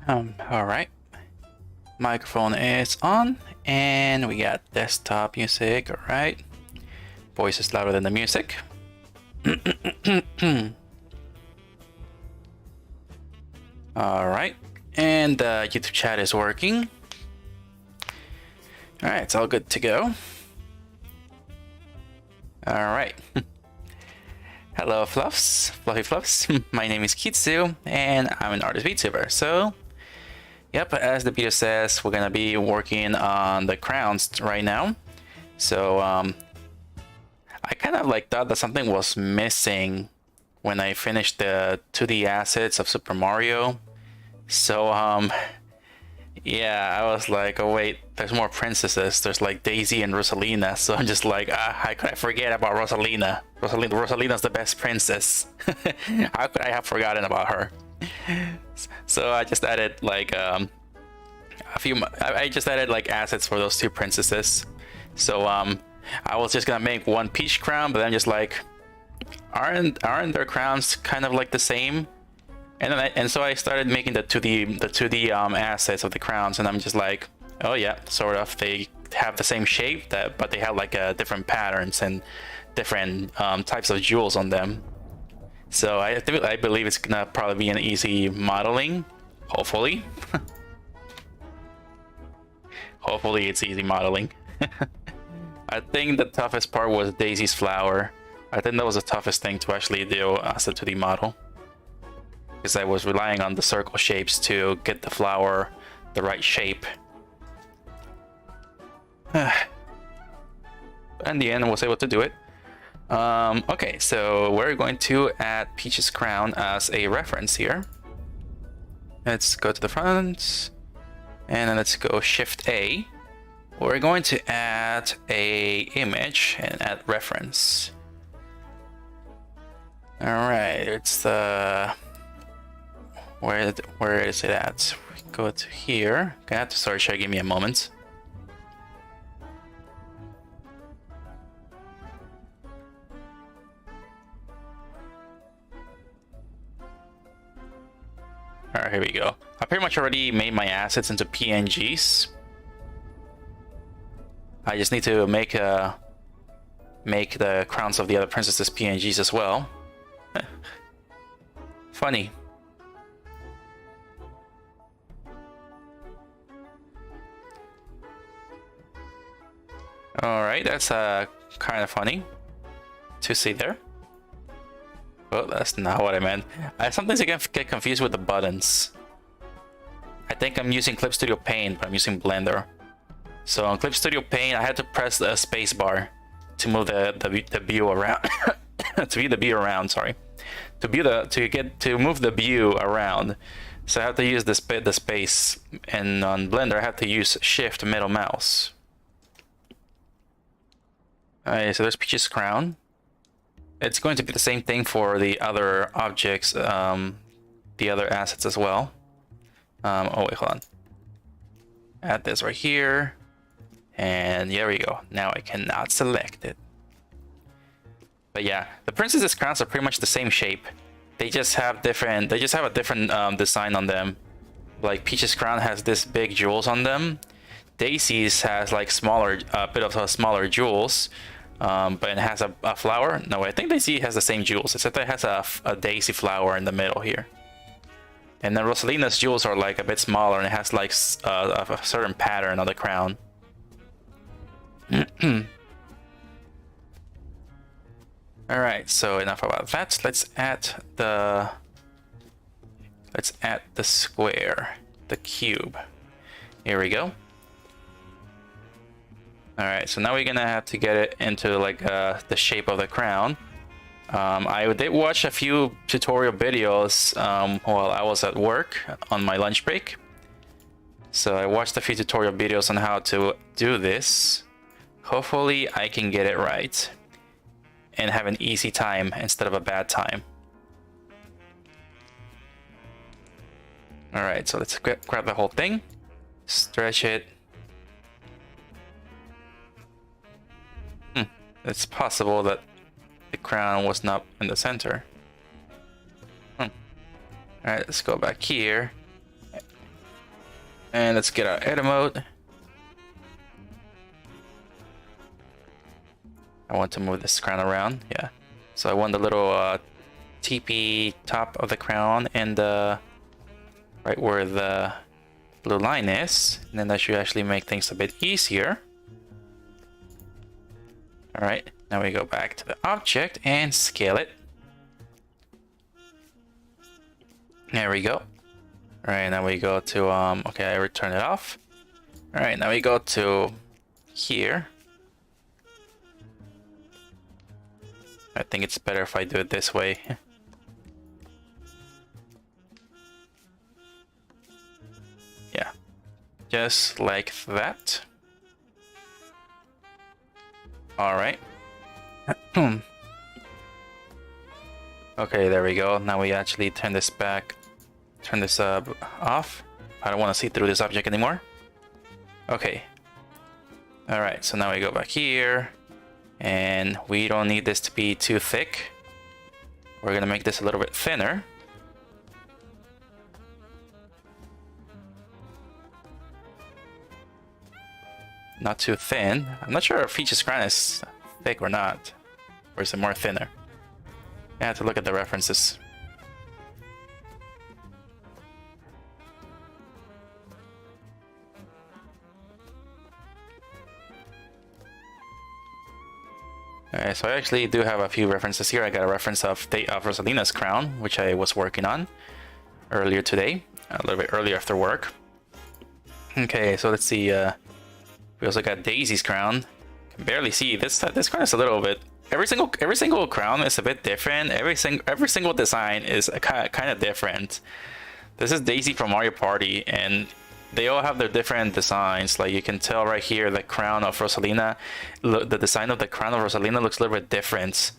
All right. Microphone is on, and we got desktop music. All right. Voice is louder than the music. All right, and YouTube chat is working. All right, it's all good to go. All right. Hello, Fluffs, Fluffy Fluffs. My name is Kitzu, and I'm an artist VTuber. So, yep, as the video says, we're gonna be working on the crowns right now. So, I kind of like thought that something was missing when I finished the 2D assets of Super Mario. So, yeah, I was like, oh wait, there's more princesses. There's like Daisy and Rosalina. So I'm just like, how could I forget about Rosalina? Rosalina's the best princess. How could I have forgotten about her? So I just added like I just added like assets for those two princesses. So I was just gonna make one peach crown, but I'm just like, aren't their crowns kind of like the same? And then so I started making the 2D assets of the crowns, and I'm just like, oh yeah, sort of. They have the same shape, but they have like different patterns and different types of jewels on them. So I believe it's gonna probably be an easy modeling, hopefully. Hopefully it's easy modeling. I think the toughest part was Daisy's flower. I think that was the toughest thing to actually do as a 2D model, because I was relying on the circle shapes to get the flower the right shape. In the end, I was able to do it. Okay, so we're going to add Peach's crown as a reference here. Let's go to the front, and then let's go Shift A. We're going to add a image and add reference. All right, it's the where is it at? We go to here. Gonna have to search here. Give me a moment. All right, here we go. I pretty much already made my assets into PNGs. I just need to make the crowns of the other princesses PNGs as well. Funny. All right, that's kind of funny to see there. Well, that's not what I meant. Sometimes I get confused with the buttons. I think I'm using Clip Studio Paint, but I'm using Blender. So on Clip Studio Paint, I had to press the space bar to move the view around. To view the view around, sorry. To move the view around. So I have to use the space, and on Blender I have to use Shift middle mouse. Alright, so there's Peach's crown. It's going to be the same thing for the other objects, the other assets as well. Oh wait, hold on. Add this right here. And there we go. Now I cannot select it. But yeah, the princesses' crowns are pretty much the same shape. They just have different. They just have a different design on them. Like Peach's crown has this big jewels on them. Daisy's has like smaller, a bit of smaller jewels, but it has a flower. No, I think Daisy has the same jewels, except it has a daisy flower in the middle here. And then Rosalina's jewels are like a bit smaller, and it has like a certain pattern on the crown. All right, so enough about that. Let's add the square, the cube. Here we go. All right, so now we're gonna have to get it into like the shape of the crown. I did watch a few tutorial videos while I was at work on my lunch break. So I watched a few tutorial videos on how to do this. Hopefully I can get it right and have an easy time instead of a bad time. All right, so let's grab the whole thing, stretch it. It's possible that the crown was not in the center. All right, let's go back here. And let's get our edit mode. I want to move this crown around. Yeah. So I want the little TP top of the crown and right where the blue line is. And then that should actually make things a bit easier. All right. Now we go back to the object and scale it. There we go. All right. Now we go to okay, I return it off. All right. Now we go to here. I think it's better if I do it this way. Yeah, just like that. All right. Okay, there we go. Now we actually turn this off. I don't want to see through this object anymore. Okay. All right, so now we go back here. And we don't need this to be too thick. We're gonna make this a little bit thinner. Not too thin. I'm not sure if Peach's crown is thick or not. Or is it more thinner? I have to look at the references. Alright, so I actually do have a few references here. I got a reference of Rosalina's crown, which I was working on earlier today, a little bit earlier after work. Okay, so let's see. We also got Daisy's crown. Can barely see this. This crown is a little bit. Every single crown is a bit different. Every single design is kind of different. This is Daisy from Mario Party, and they all have their different designs. Like you can tell right here, the crown of Rosalina, the design of the crown of Rosalina looks a little bit different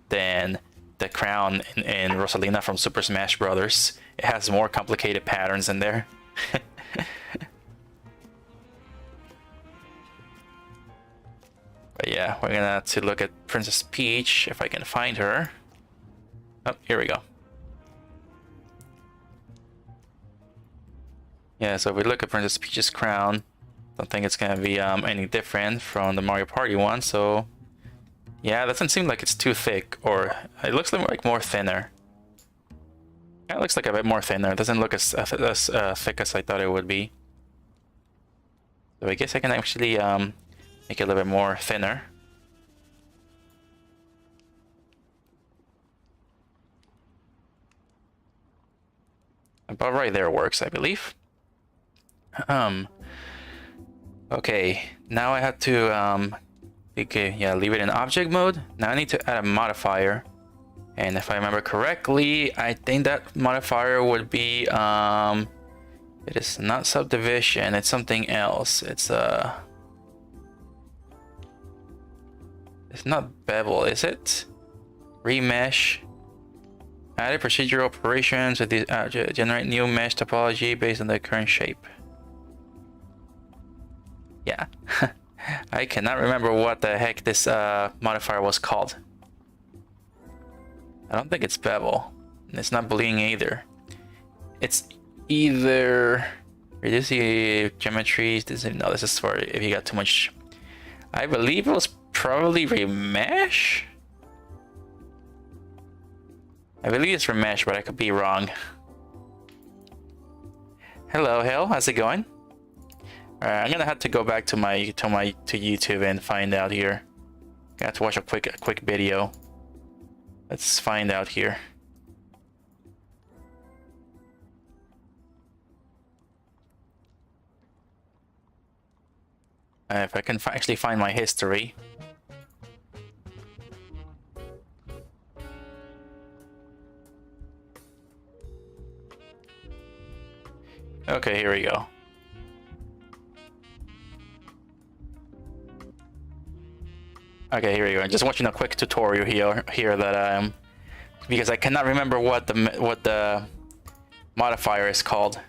than the crown in Rosalina from Super Smash Brothers. It has more complicated patterns in there. But yeah, we're gonna have to look at Princess Peach if I can find her. Oh, here we go. Yeah, so if we look at Princess Peach's crown, don't think it's gonna be any different from the Mario Party one. So yeah, it doesn't seem like it's too thick, or it looks like more thinner. Yeah, it looks like a bit more thinner. It doesn't look as thick as I thought it would be. So I guess I can actually make it a little bit more thinner. About right there works, I believe. Okay, now I have to okay, yeah, leave it in object mode. Now I need to add a modifier, and if I remember correctly, I think that modifier would be it is not subdivision, it's something else. It's not bevel, is it? Remesh. Added procedural operations with the generate new mesh topology based on the current shape. Yeah, I cannot remember what the heck this modifier was called. I don't think it's bevel. And it's not bleeding either. It's either reduce the geometry. No, this is for if you got too much. I believe it was probably remesh. I believe it's remesh, but I could be wrong. Hello, Hell. How's it going? Alright, I'm gonna have to go back to YouTube and find out here. I have to watch a quick video. Let's find out here. If I can actually find my history. Okay, here we go. Okay, here we go. I'm just watching a quick tutorial here that because I cannot remember what the modifier is called.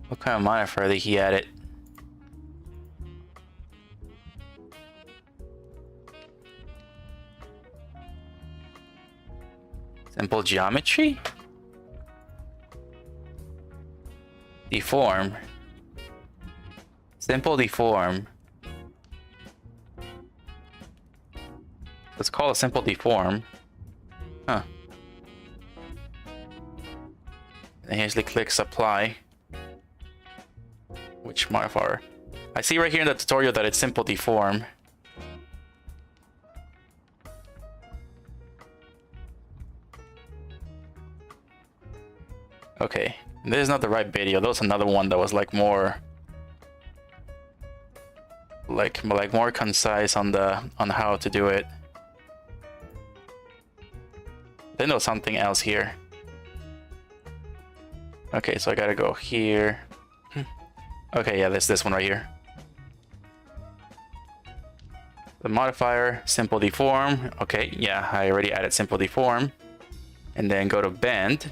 What kind of modifier did he added? Simple geometry? Deform. Simple deform. Let's call it simple deform. Huh. And usually click apply. Which modifier? I see right here in the tutorial that it's simple deform. Okay, this is not the right video. That was another one that was like more, like more concise on how to do it. Then there was something else here. Okay, so I gotta go here. Okay, yeah, this one right here. The modifier, simple deform. Okay, yeah, I already added simple deform. And then go to bend.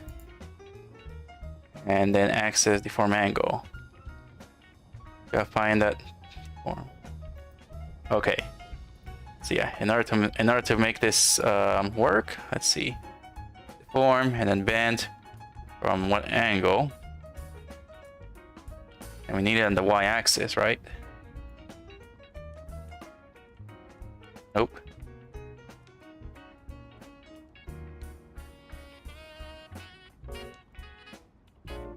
And then access deform angle. Gotta find that form. Okay. So yeah, in order to make this work, let's see. Deform and then bend from what angle? And we need it on the y-axis, right? Nope.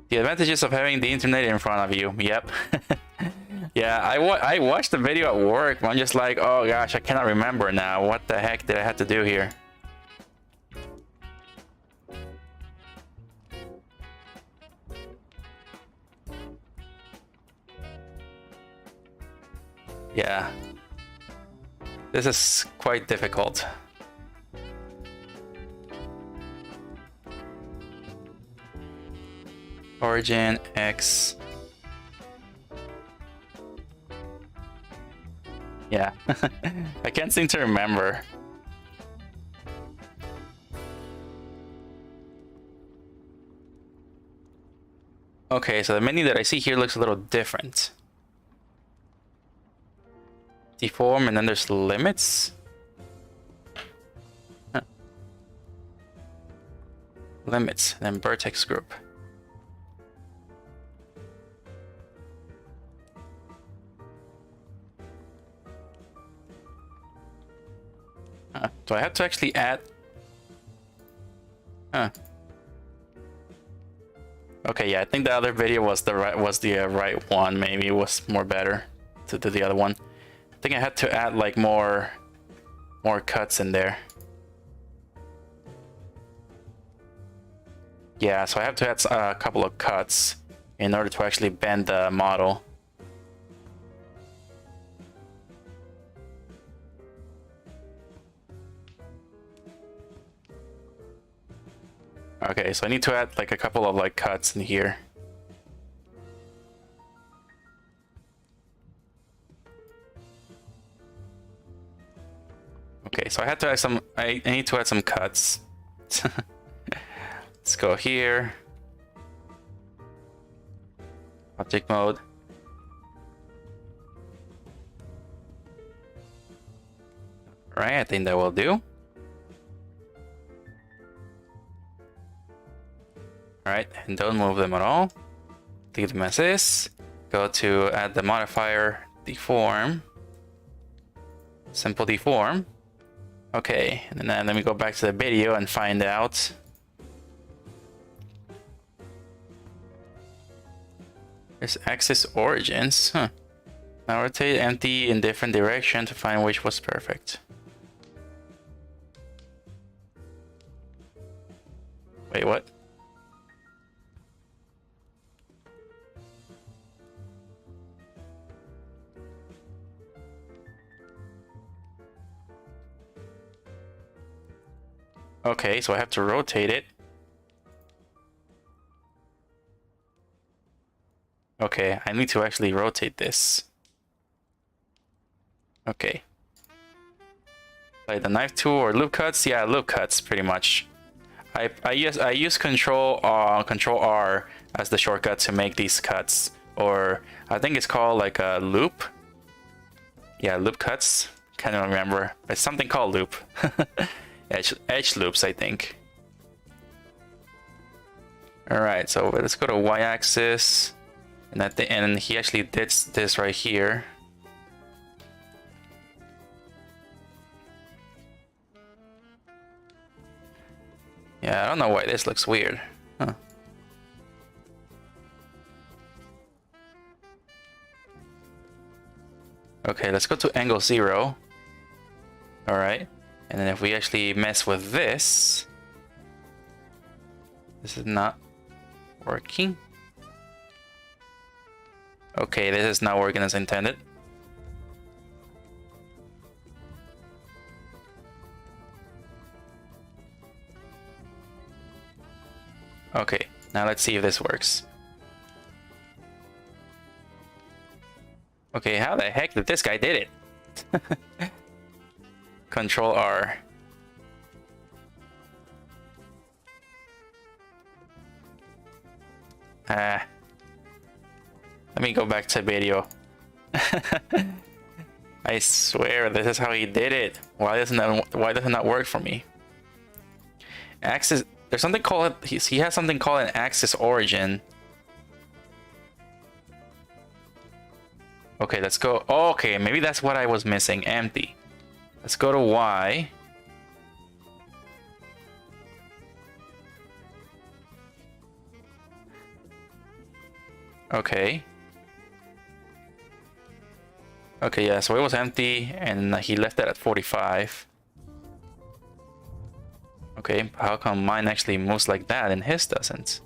The advantages of having the internet in front of you. Yep. Yeah, I watched the video at work, but I'm just like, oh gosh, I cannot remember now. What the heck did I have to do here? Yeah. This is quite difficult. Origin X. Yeah. I can't seem to remember. Okay, so the menu that I see here looks a little different. Deform, and then there's limits. Huh. Limits, and then vertex group. Do I have to actually add? Huh. Okay, yeah, I think the other video was the right one. Maybe it was more better to do the other one. I think I had to add like more cuts in there. Yeah, so I have to add a couple of cuts in order to actually bend the model. Okay, so I need to add like a couple of like cuts in here. Okay, so I had to add some. I need to add some cuts. Let's go here. Object mode. All right, I think that will do. Alright, and don't move them at all. Leave them as is. Go to add the modifier deform. Simple deform. Okay, and then let me go back to the video and find out. There's axis origins. Huh. Now rotate empty in different direction to find which was perfect. Wait, what? Okay, so I have to rotate it. Okay, I need to actually rotate this. Okay. Like the knife tool or loop cuts? Yeah, loop cuts pretty much. I use Control R as the shortcut to make these cuts, or I think it's called like a loop. Yeah, loop cuts. Can't remember. It's something called loop. Edge loops, I think. All right, so let's go to y-axis, and and he actually did this right here. Yeah, I don't know why this looks weird. Huh. Okay, let's go to angle 0. All right, and then if we actually mess with this, this is not working. Okay, this is not working as intended. Okay, now let's see if this works. Okay, how the heck did this guy did it? Control R. Let me go back to video. I swear this is how he did it. Why doesn't it not work for me? Axis. There's something called. He has something called an axis origin. Okay, let's go. Oh, okay, maybe that's what I was missing. Empty. Let's go to Y. Okay. Okay, yeah, so it was empty and he left it at 45. Okay, how come mine actually moves like that and his doesn't?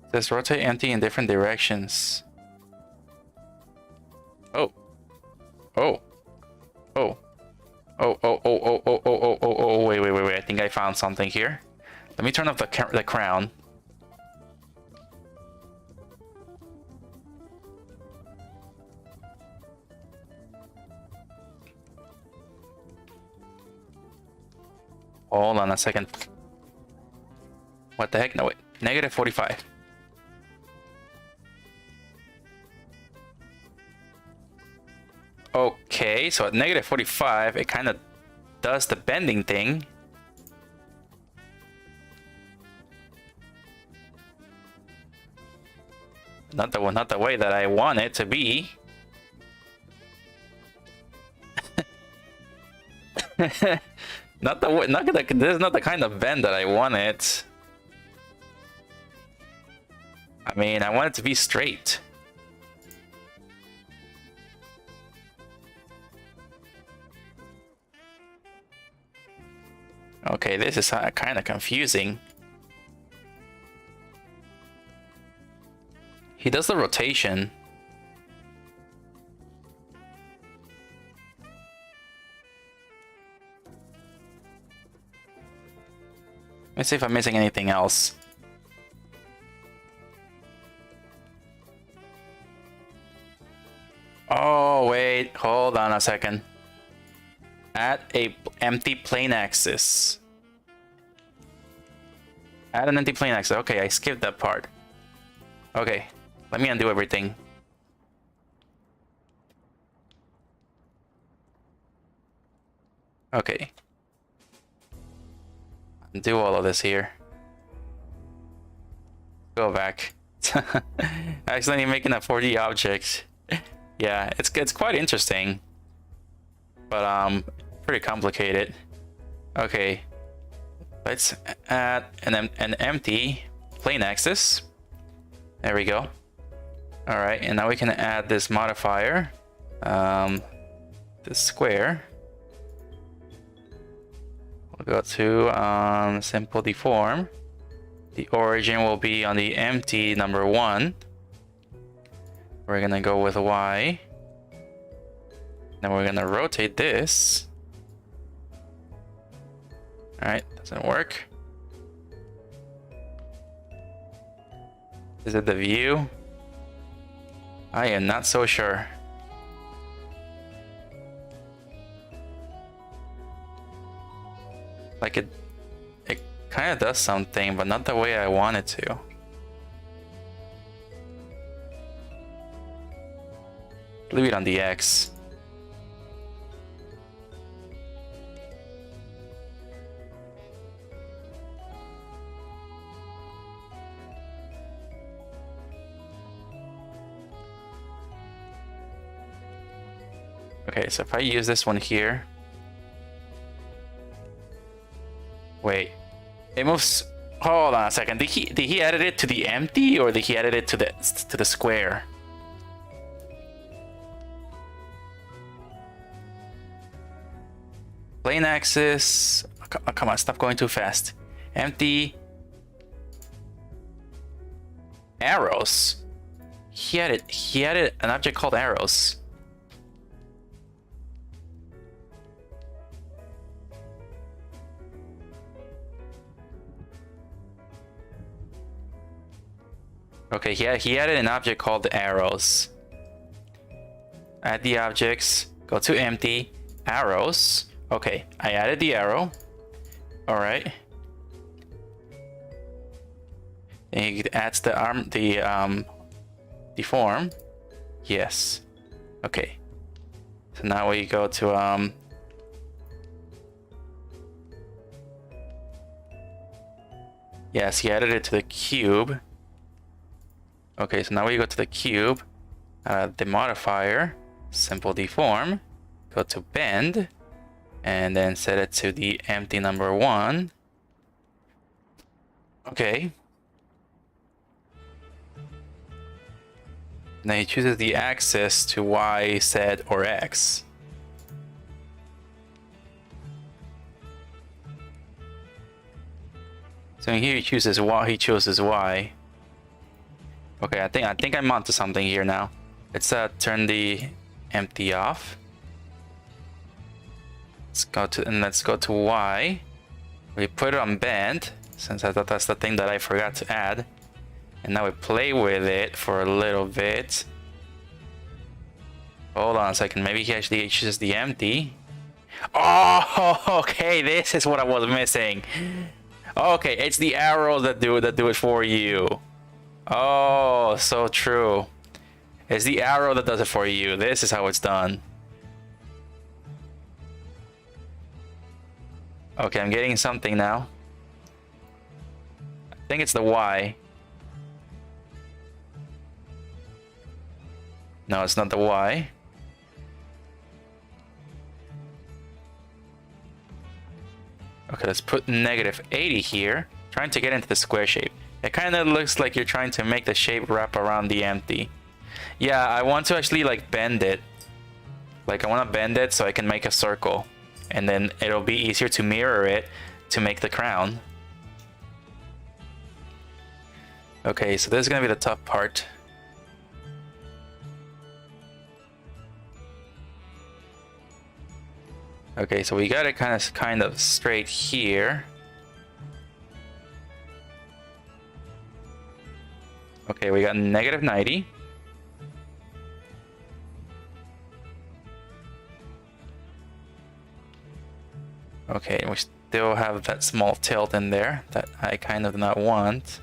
It says rotate empty in different directions. Oh. Oh. Oh. Oh, oh, oh, oh, oh, oh, oh, oh, oh, wait, wait, wait, wait. I think I found something here. Let me turn off the crown. Hold on a second. What the heck? No, wait. Negative 45. Okay, so at negative 45, it kind of does the bending thing. Not the way that I want it to be. Not the way, this is not the kind of bend that I want it. I mean, I want it to be straight. Okay, this is kind of confusing. He does the rotation. Let's see if I'm missing anything else. Oh, wait, hold on a second. Add a empty plane axis. Add an empty plane axis. Okay, I skipped that part. Okay, let me undo everything. Okay. Undo all of this here. Go back. Accidentally making a 4D object. Yeah, it's quite interesting. But pretty complicated. Okay. Let's add an empty plane axis. There we go. All right, and now we can add this modifier, this square. We'll go to simple deform. The origin will be on the empty number 1. We're gonna go with Y. Then we're gonna rotate this. All right, doesn't work. Is it the view? I am not so sure. Like it kind of does something, but not the way I want it to. Leave it on the X. Okay, so if I use this one here. Wait. It moves. Hold on a second. Did he added it to the empty or did he added it to the square? Plane axis. Oh, come on, stop going too fast. Empty. Arrows. He added an object called arrows. Okay, he added an object called arrows. Add the objects. Go to empty. Arrows. Okay, I added the arrow. All right. And he adds the form. Yes. Okay. So now we go to yes, he added it to the cube. Okay, so now we go to the cube, the modifier, simple deform, go to bend, and then set it to the empty number 1. Okay. Now he chooses the axis to Y, Z, or X. So here he chooses Y. He chooses Y. Okay, I think I'm onto something here now. Let's turn the empty off. Let's go to Y. We put it on bend since I thought that's the thing that I forgot to add. And now we play with it for a little bit. Hold on a second. Maybe he actually chooses the empty. Oh, okay. This is what I was missing. Okay, it's the arrows that do it for you. Oh, so true. It's the arrow that does it for you. This is how it's done. Okay, I'm getting something now. I think it's the Y. No, it's not the Y. Okay, let's put -80 here. Trying to get into the square shape. It kind of looks like you're trying to make the shape wrap around the empty. Yeah, I want to actually like bend it. Like I want to bend it so I can make a circle. And then it'll be easier to mirror it to make the crown. Okay, so this is going to be the tough part. Okay, so we got it kind of straight here. Okay, we got -90. Okay, we still have that small tilt in there that I kind of do not want.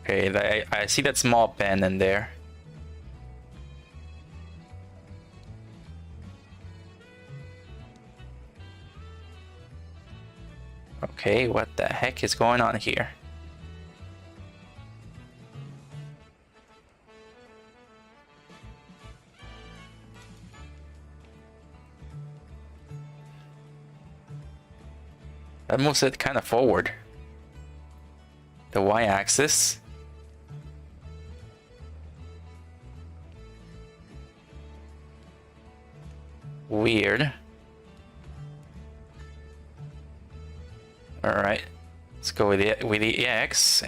Okay, I see that small bend in there. Okay, what the heck is going on here? That moves it kind of forward. The y-axis. Weird. All right, let's go with the X.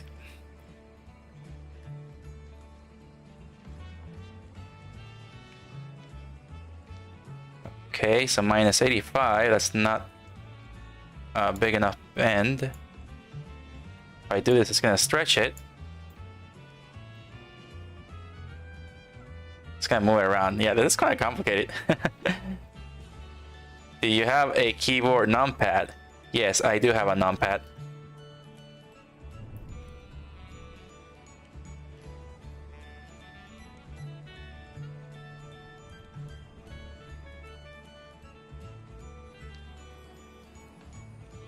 Okay, so -85. That's not a big enough bend. If I do this, it's gonna stretch it. It's gonna move it around. Yeah, this is kind of complicated. Do you have a keyboard numpad? Yes, I do have a numpad.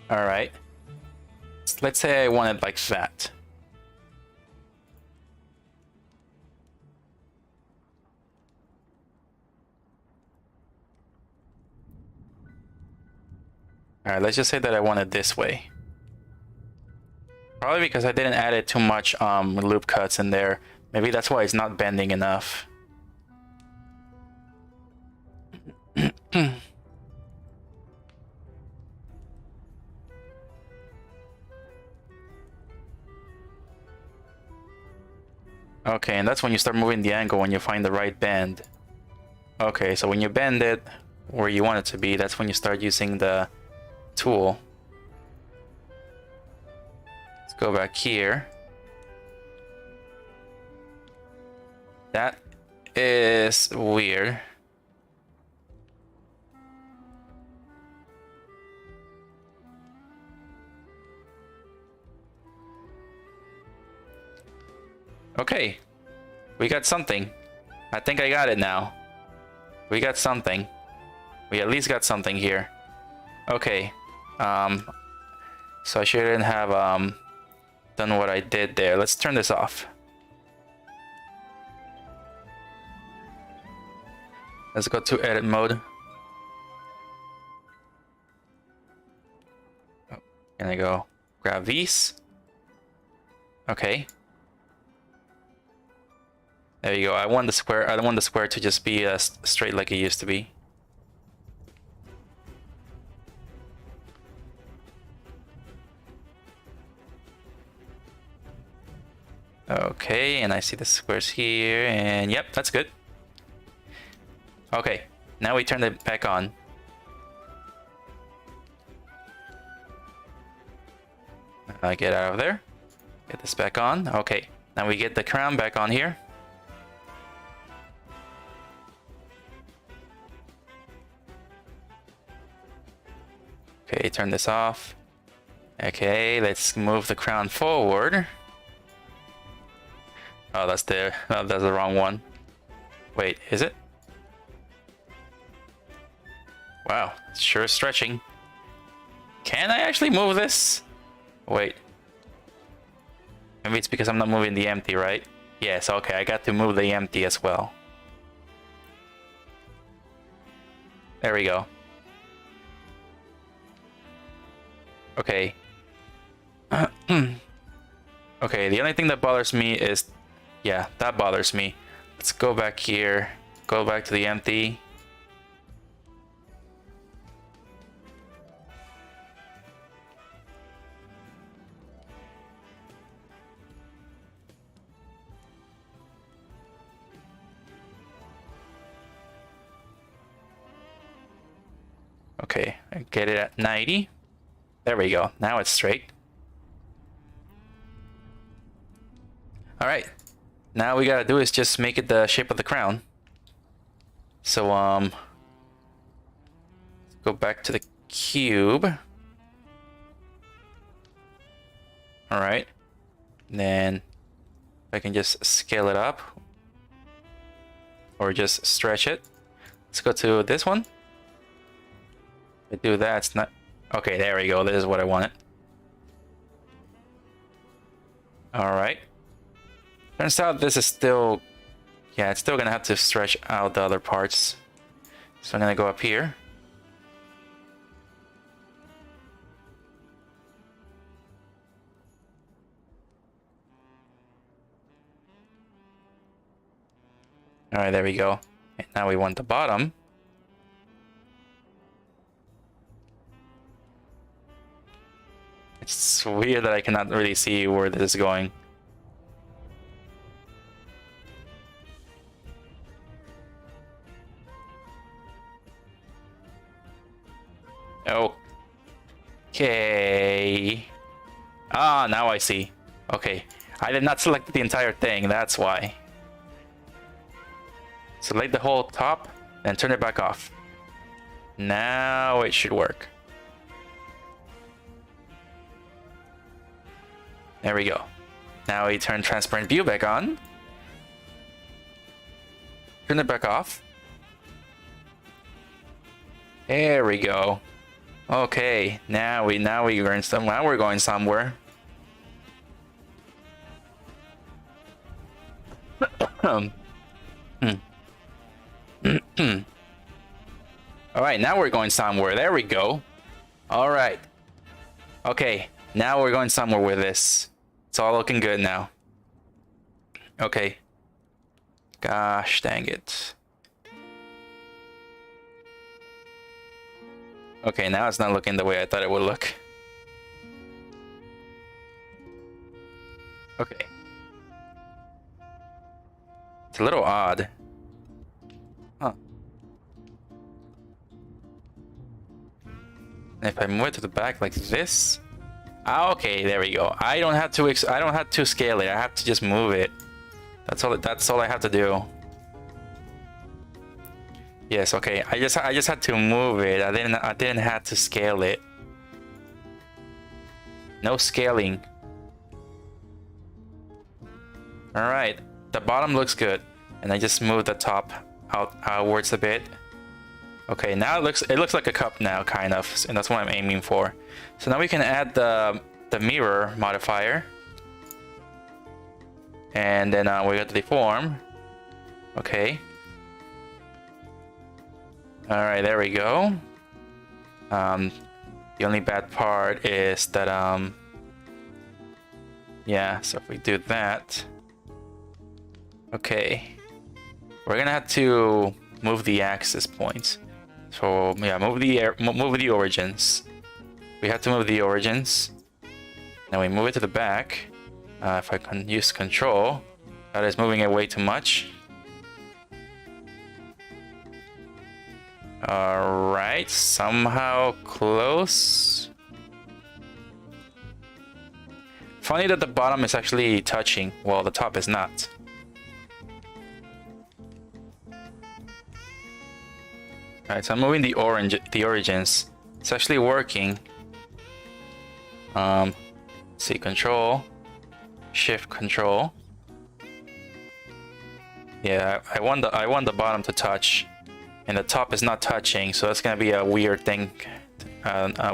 All right. let's say I want it like that. Alright, let's just say that I want it this way. Probably because I didn't add it too much loop cuts in there. Maybe that's why it's not bending enough. Okay, and that's when you start moving the angle when you find the right bend. Okay, so when you bend it where you want it to be, that's when you start using the tool. Let's go back here. That is weird. Okay, we got something. I think I got it now. We got something. We at least got something here. Okay, so I shouldn't have done what I did there. Let's turn this off. Let's go to edit mode. Oh, can I go grab these? Okay. There you go. I want the square. I don't want the square to just be straight like it used to be. Okay, and I see the squares here, and yep, that's good. Okay, now we turn it back on. Get out of there. Get this back on. Okay, now we get the crown back on here. Okay, turn this off. Okay, let's move the crown forward. Oh, that's the wrong one. Wait, is it? Wow, it's sure stretching. Can I actually move this? Wait. Maybe it's because I'm not moving the empty, right? Yes, okay, I got to move the empty as well. There we go. Okay. Okay, the only thing that bothers me is... Yeah, that bothers me. Let's go back here. Go back to the empty. Okay, I get it at 90. There we go. Now it's straight. All right. Now we gotta do is just make it the shape of the crown. So go back to the cube. All right. Then I can just scale it up or just stretch it. Let's go to this one. If I do that, it's not... Okay, there we go. This is what I wanted. Alright. Turns out this is still... Yeah, it's still gonna have to stretch out the other parts. So I'm gonna go up here. Alright, there we go. And now we want the bottom. It's weird that I cannot really see where this is going. Okay. Ah, now I see. Okay. I did not select the entire thing, that's why. Select the whole top and turn it back off. Now it should work. There we go. Now we turn transparent view back on. Turn it back off. There we go. Okay, now we're going somewhere. Hmm. All right, now we're going somewhere. There we go. All right. Okay, now we're going somewhere with this. It's all looking good now. Okay. Gosh dang it. Okay, now it's not looking the way I thought it would look. Okay. It's a little odd. Huh. And if I move it to the back like this. Ah, okay, there we go. I don't have to scale it. I have to just move it. That's all I have to do. Yes, okay. I just had to move it. I didn't have to scale it. No scaling. All right. The bottom looks good, and I just moved the top outwards a bit. Okay, now it looks like a cup now, kind of, and that's what I'm aiming for. So now we can add the mirror modifier, and then we got the deform. Okay. All right, there we go. The only bad part is that yeah. So if we do that, okay, we're gonna have to move the axis points. So yeah, move the origins. We have to move the origins. Then we move it to the back. If I can use control, that is moving it way too much. All right, somehow close. Funny that the bottom is actually touching, while the top is not. Alright, so I'm moving the origins. It's actually working. See, control, shift control. Yeah, I want the bottom to touch, and the top is not touching, so that's gonna be a weird thing. That's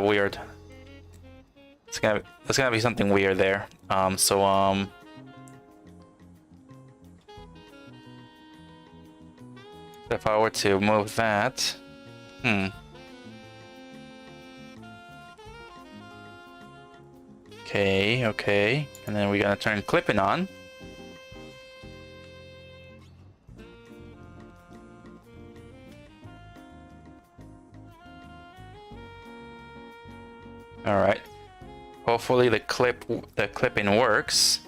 gonna be something weird there. If I were to move that, Okay, and then we're gonna turn clipping on. All right. Hopefully the clipping works.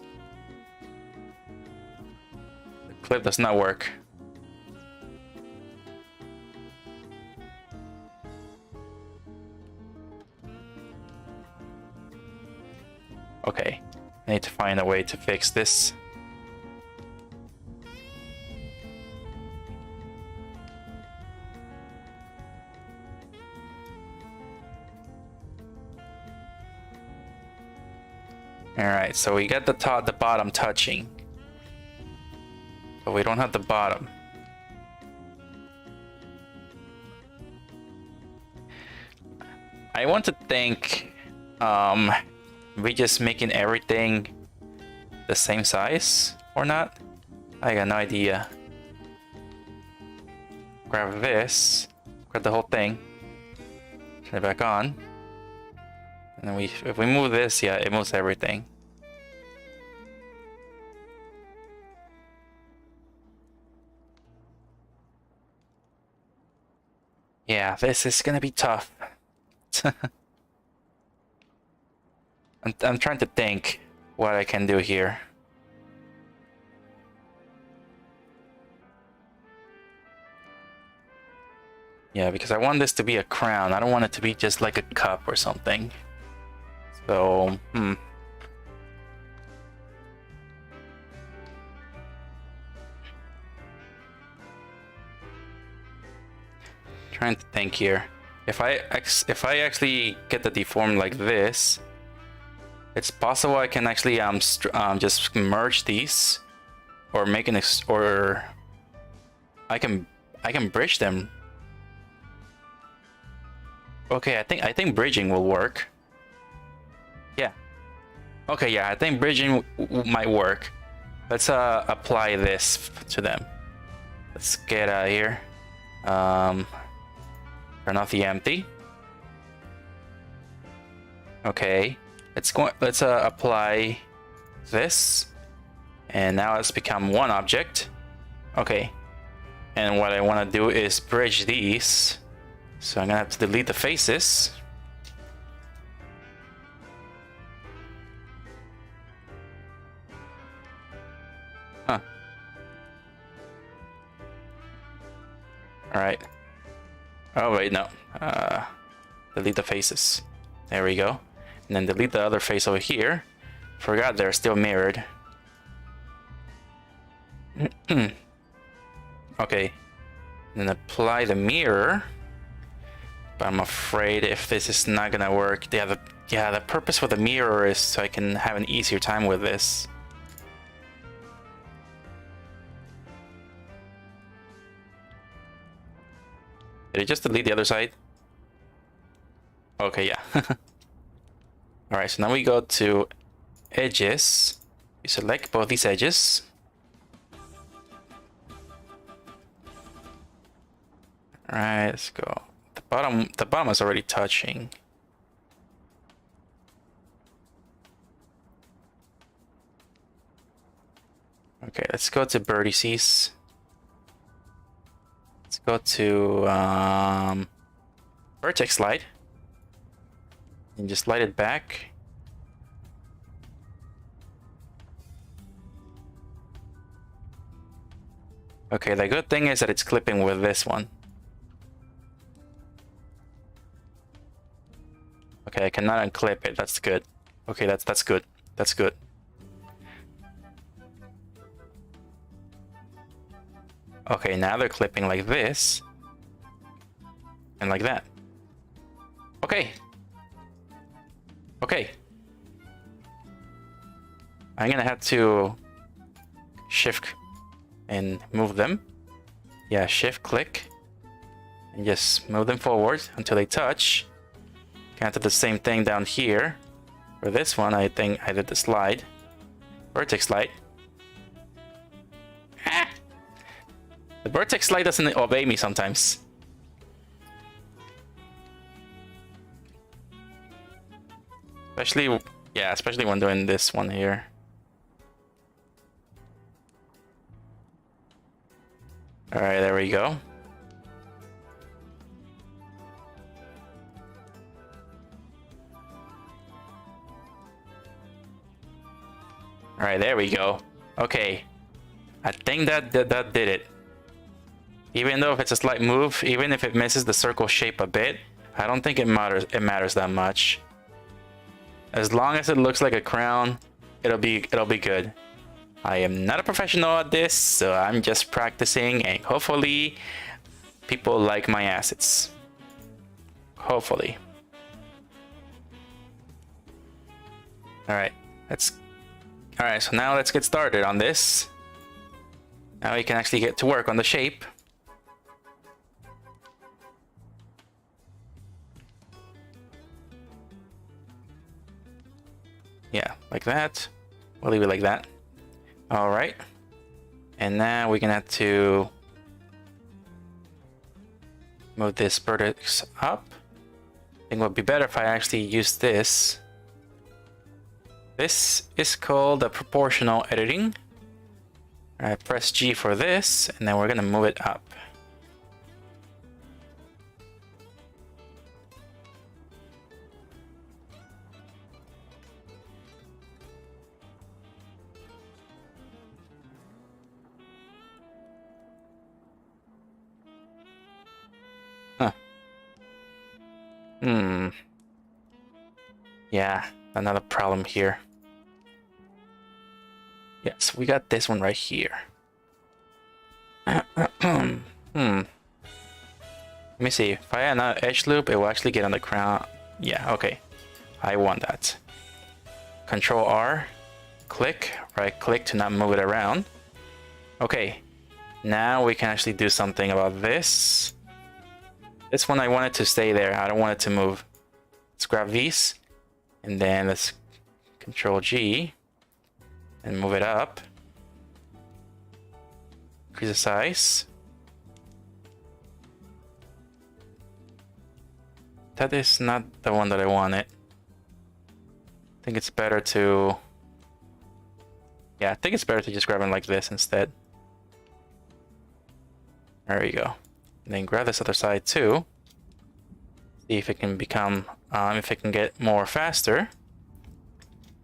The clip does not work. Okay, I need to find a way to fix this. All right, so we get the bottom touching, but we don't have the bottom. I want to think, we just making everything the same size or not? I got no idea. Grab this, grab the whole thing, turn it back on, and then if we move this, yeah, it moves everything. Yeah, this is gonna be tough. I'm trying to think what I can do here. Yeah, because I want this to be a crown. I don't want it to be just like a cup or something. So, Trying to think here. If I actually get the deform like this, it's possible I can actually just merge these, or make or I can bridge them. Okay, I think bridging will work. Yeah. Okay, yeah, I think bridging might work. Let's apply this to them. Let's get out of here. Turn off the empty. Okay, let's apply this, and now it's become one object. Okay, and what I want to do is bridge these, so I'm gonna have to delete the faces. Huh. All right. Oh wait, no. Delete the faces. There we go. And then delete the other face over here. Forgot they're still mirrored. Okay. And then apply the mirror. But I'm afraid if this is not gonna work. Yeah, the purpose for the mirror is so I can have an easier time with this. Did it just delete the other side? Okay, yeah. Alright, so now we go to edges. You select both these edges. Alright, let's go. The bottom is already touching. Okay, let's go to vertices. Let's go to vertex slide. And just slide it back. Okay, the good thing is that it's clipping with this one. Okay, I cannot unclip it. That's good. Okay, that's good. That's good. Okay, now they're clipping like this. And like that. Okay. Okay. I'm gonna have to shift and move them. Yeah, shift click. And just move them forward until they touch. Can't do the same thing down here. For this one, I think I did the slide. Vertex slide. Ah! The vertex slide doesn't obey me sometimes. Especially when doing this one here. Alright, there we go. Alright, there we go. Okay. I think that did it. Even though if it's a slight move, even if it misses the circle shape a bit, I don't think it matters that much. As long as it looks like a crown, it'll be good. I am not a professional at this, so I'm just practicing, and hopefully people like my assets. Hopefully. Alright, so now let's get started on this. Now we can actually get to work on the shape. Yeah, like that. We'll leave it like that. All right. And now we're gonna have to move this vertex up. I think it would be better if I actually use this. This is called the proportional editing. All right, press G for this, and then we're gonna move it up. Yeah, another problem here. Yes, we got this one right here. Let me see. If I add another edge loop, it will actually get on the crown. Yeah, okay. I want that. Control R, click, right click to not move it around. Okay, now we can actually do something about this. This one I want it to stay there. I don't want it to move. Let's grab these, and then let's Control G and move it up. Increase the size. That is not the one that I wanted. I think it's better to... Yeah, I think it's better to just grab it like this instead. There you go. And then grab this other side too. See if it can become, if it can get more faster.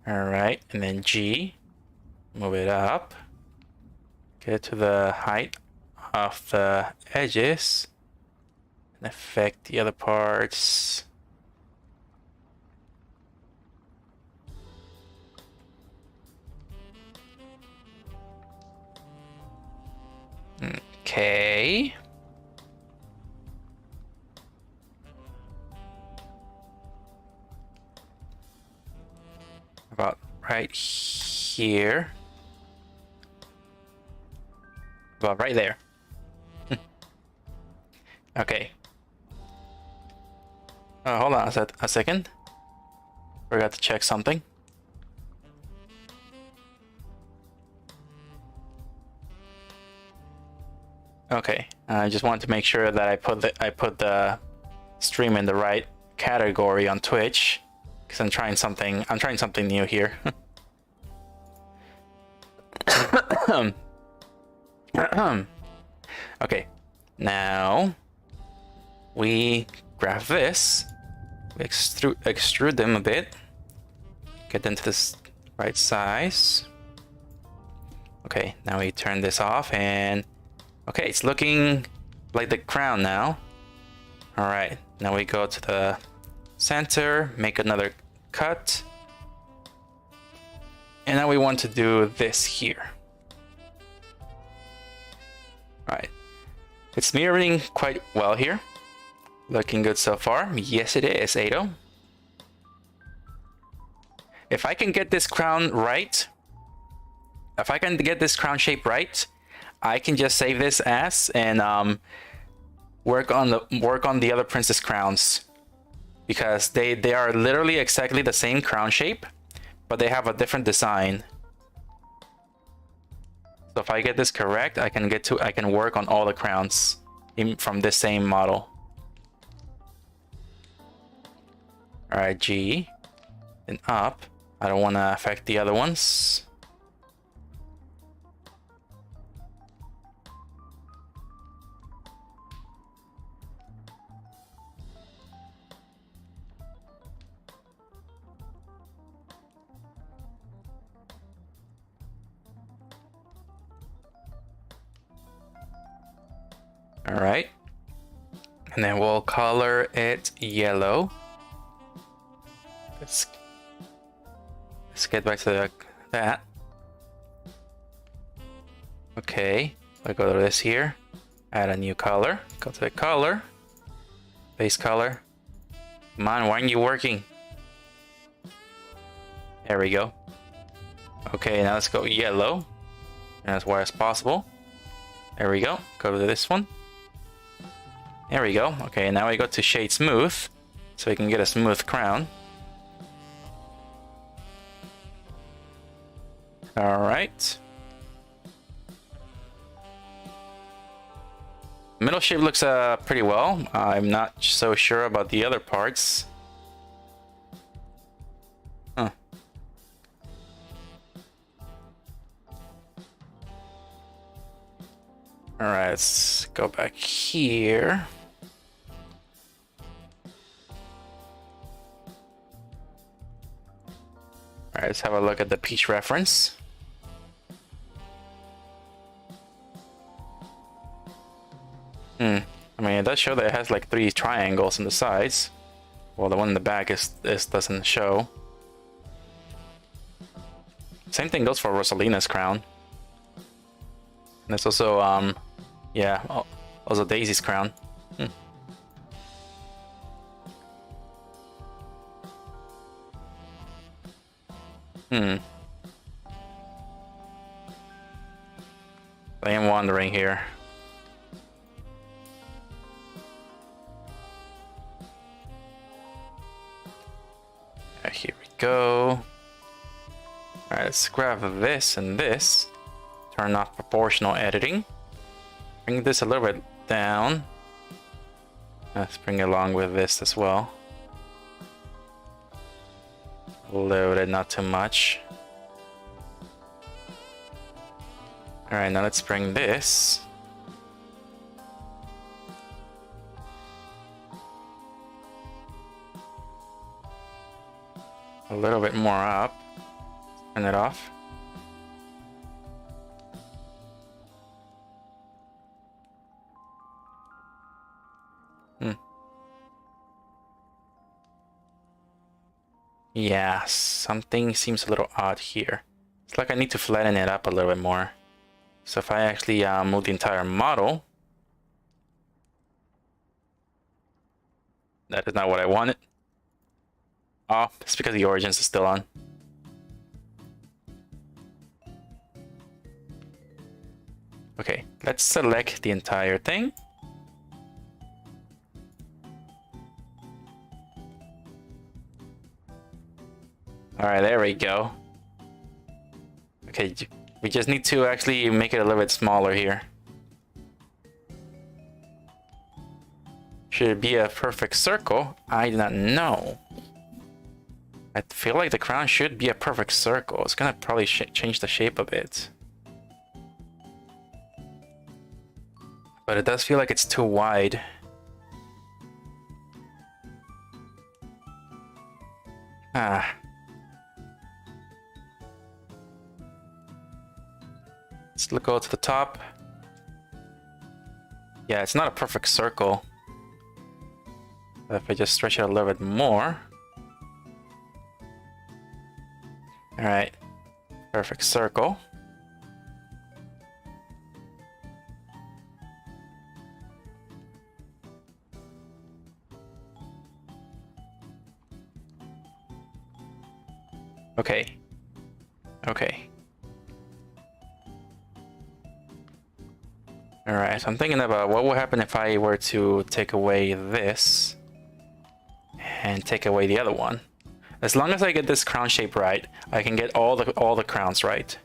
Alright, and then G. Move it up. Get it to the height of the edges. And affect the other parts. Okay. About right here. About right there. Okay. Hold on a second. Forgot to check something. Okay, I just wanted to make sure that I put the stream in the right category on Twitch, because I'm trying something new here. Okay, now we grab this, we extrude them a bit, get them to this right size. Okay, now we turn this off and okay, it's looking like the crown now. All right, now we go to the center, make another cut. And now we want to do this here. All right, it's mirroring quite well here. Looking good so far. Yes, it is, Ado. If I can get this crown right, if I can get this crown shape right, I can just save this as and work on the other princess crowns, because they are literally exactly the same crown shape, but they have a different design. So if I get this correct, I can work on all the crowns from this same model. All right, G, and up. I don't want to affect the other ones. All right, and then we'll color it yellow. Let's get back to that. Okay, I go to this here, add a new color, go to the color, base color. Come on, why aren't you working? There we go. Okay, now let's go yellow, and as wide as possible. There we go, go to this one. There we go. Okay, now we go to shade smooth, so we can get a smooth crown. All right. Middle shape looks pretty well. I'm not so sure about the other parts. Huh. All right, let's go back here. All right, let's have a look at the Peach reference. I mean, it does show that it has like 3 triangles on the sides. Well, the one in the back doesn't show. Same thing goes for Rosalina's crown. And there's also, yeah, also Daisy's crown. I am wondering here. Here we go. Alright, let's grab this and this. Turn off proportional editing. Bring this a little bit down. Let's bring it along with this as well. A little bit, not too much. Alright, now let's bring this. A little bit more up. Turn it off. Yeah, something seems a little odd here. It's like I need to flatten it up a little bit more. So if I actually move the entire model, that is not what I wanted. Oh, it's because the origins is still on. Okay, let's select the entire thing. Alright, there we go. Okay, we just need to actually make it a little bit smaller here. Should it be a perfect circle? I do not know. I feel like the crown should be a perfect circle. It's gonna probably change the shape a bit. But it does feel like it's too wide. Ah. Let's go to the top. Yeah, it's not a perfect circle. But if I just stretch it a little bit more. Alright. Perfect circle. Okay. Okay. Alright, so I'm thinking about what would happen if I were to take away this and take away the other one. As long as I get this crown shape right, I can get all the crowns right.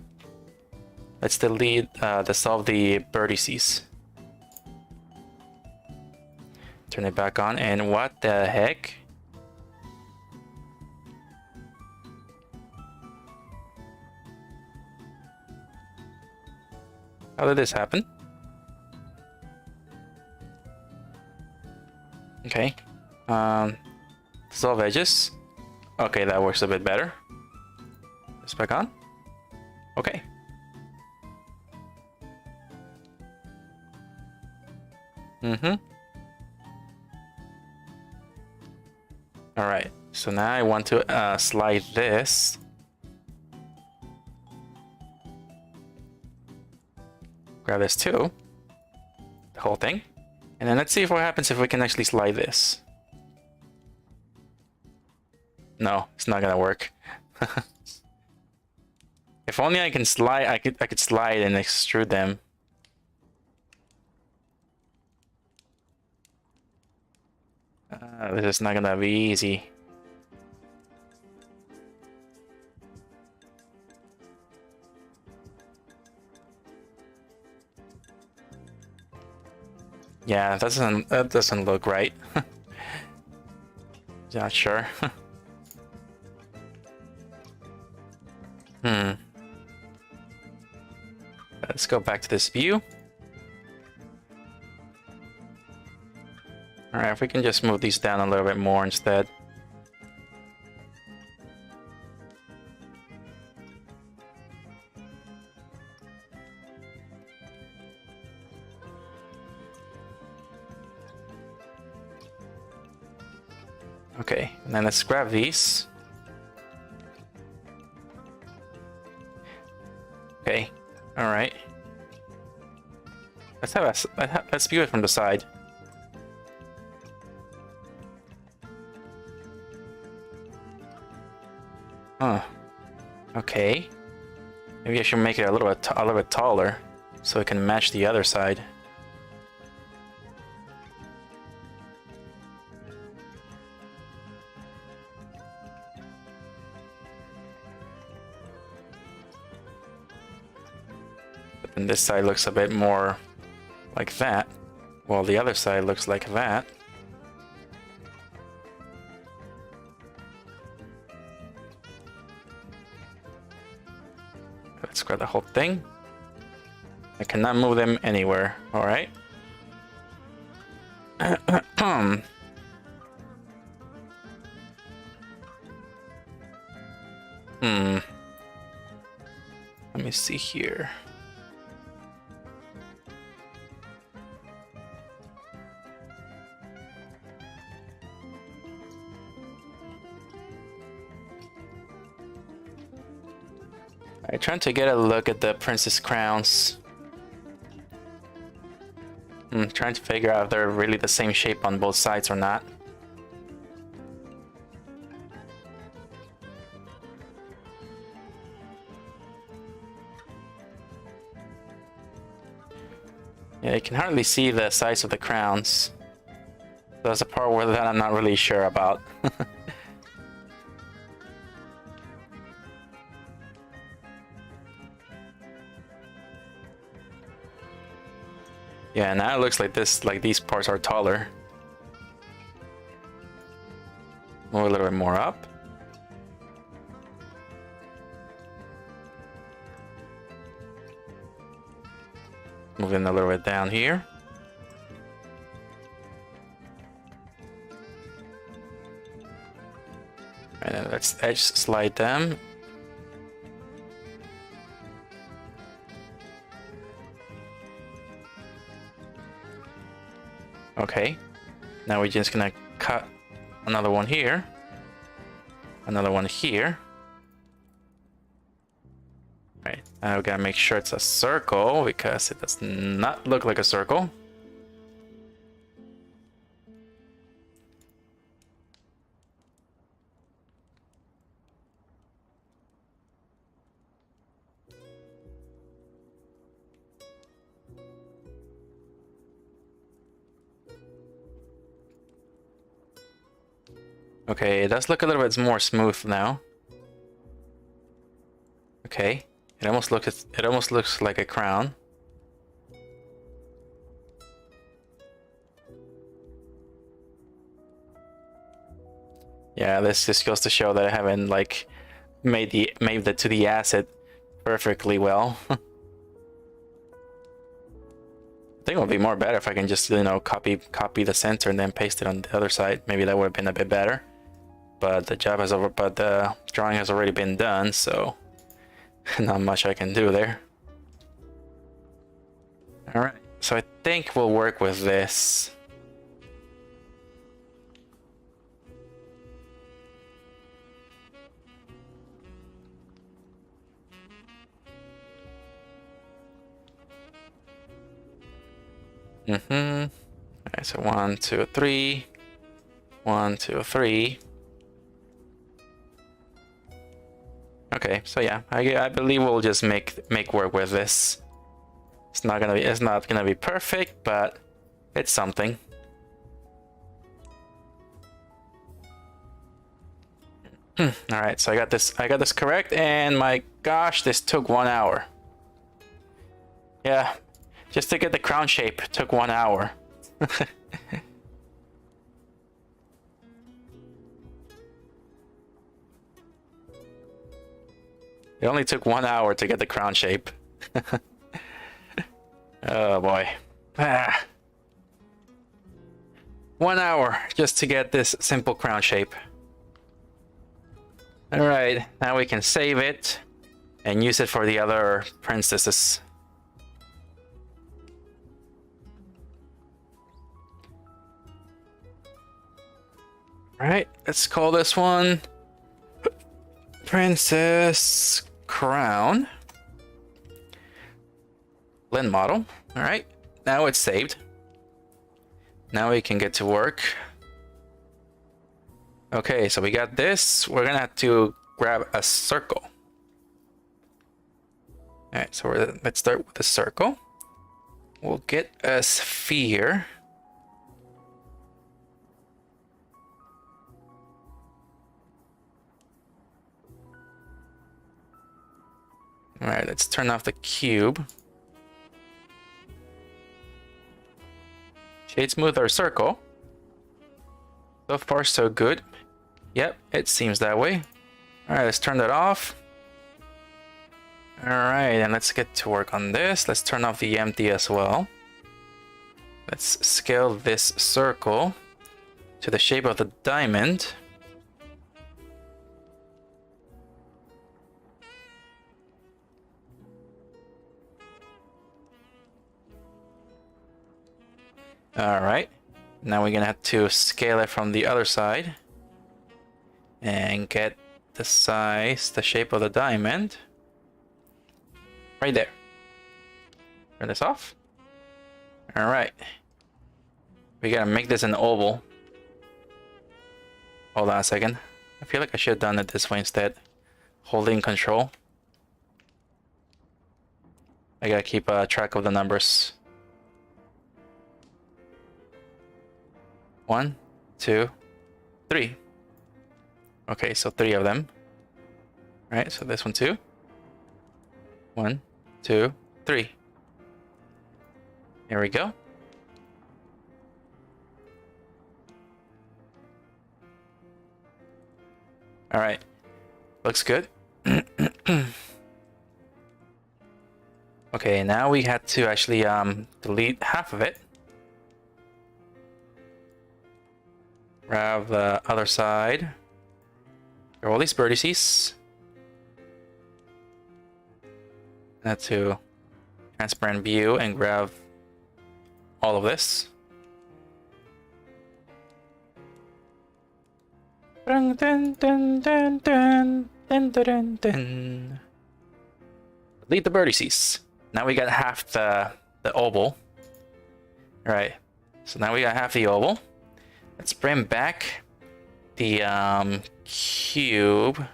Let's dissolve the vertices. Turn it back on, and what the heck? How did this happen? Okay. Dissolve edges. Okay, that works a bit better. This back on. Okay. Alright, so now I want to slide this. Grab this too. The whole thing. And then let's see what happens if we can actually slide this. No, it's not gonna work. If only I can slide, I could slide and extrude them. This is not gonna be easy. Yeah, that doesn't look right. Not sure. Let's go back to this view. Alright, if we can just move these down a little bit more instead. Okay, and then let's grab these. Okay, all right. Let's view it from the side. Huh. Okay. Maybe I should make it a little bit taller so it can match the other side. And this side looks a bit more like that, while the other side looks like that. Let's grab the whole thing. I cannot move them anywhere. All right. Let me see here. I'm trying to get a look at the princess crowns. I'm trying to figure out if they're really the same shape on both sides or not. Yeah, you can hardly see the size of the crowns. That's a part where that I'm not really sure about. Yeah, now it looks like this, like these parts are taller. Move a little bit more up. Moving a little bit down here. And then let's edge slide them. Okay, now we're just gonna cut another one here, another one here. Right, now we gotta make sure it's a circle because it does not look like a circle. Okay, it does look a little bit more smooth now. Okay, it almost looks like a crown. Yeah, this just goes to show that I haven't like made it to the asset perfectly well. I think it would be more better if I can just, you know, copy the center and then paste it on the other side. Maybe that would have been a bit better. But the drawing has already been done, so not much I can do there. All right, so I think we'll work with this. Alright, so 1, 2, 3. 1, 2, 3. Okay, so yeah, I believe we'll just make work with this. It's not gonna be perfect, but it's something. All right, so I got this correct, and my gosh, this took 1 hour. Yeah, just to get the crown shape took 1 hour. It only took 1 hour to get the crown shape. Oh boy. 1 hour just to get this simple crown shape. Alright, now we can save it and use it for the other princesses. Alright, let's call this one Princess Crown. Blend model. Alright, now it's saved. Now we can get to work. Okay, so we got this. We're gonna have to grab a circle. Alright, so let's start with a circle. We'll get a sphere. Alright, let's turn off the cube. Shade smoother circle. So far, so good. Yep, it seems that way. Alright, let's turn that off. Alright, and let's get to work on this. Let's turn off the empty as well. Let's scale this circle to the shape of the diamond. Alright, now we're gonna have to scale it from the other side and get the size, the shape of the diamond right there. Turn this off. Alright, we gotta make this an oval. Hold on a second. I feel like I should have done it this way instead. Holding control. I gotta keep track of the numbers. 1, 2, 3. Okay, so 3 of them. Right, so this one too. 1, 2, 3. Here we go. All right, looks good. Okay, now we had to actually delete half of it. Grab the other side. There are all these vertices. Head to transparent view and grab all of this. Dun, dun, dun, dun, dun, dun, dun, dun. Delete the vertices. Now we got half the oval. All right, so now we got half the oval. Let's bring back the cube.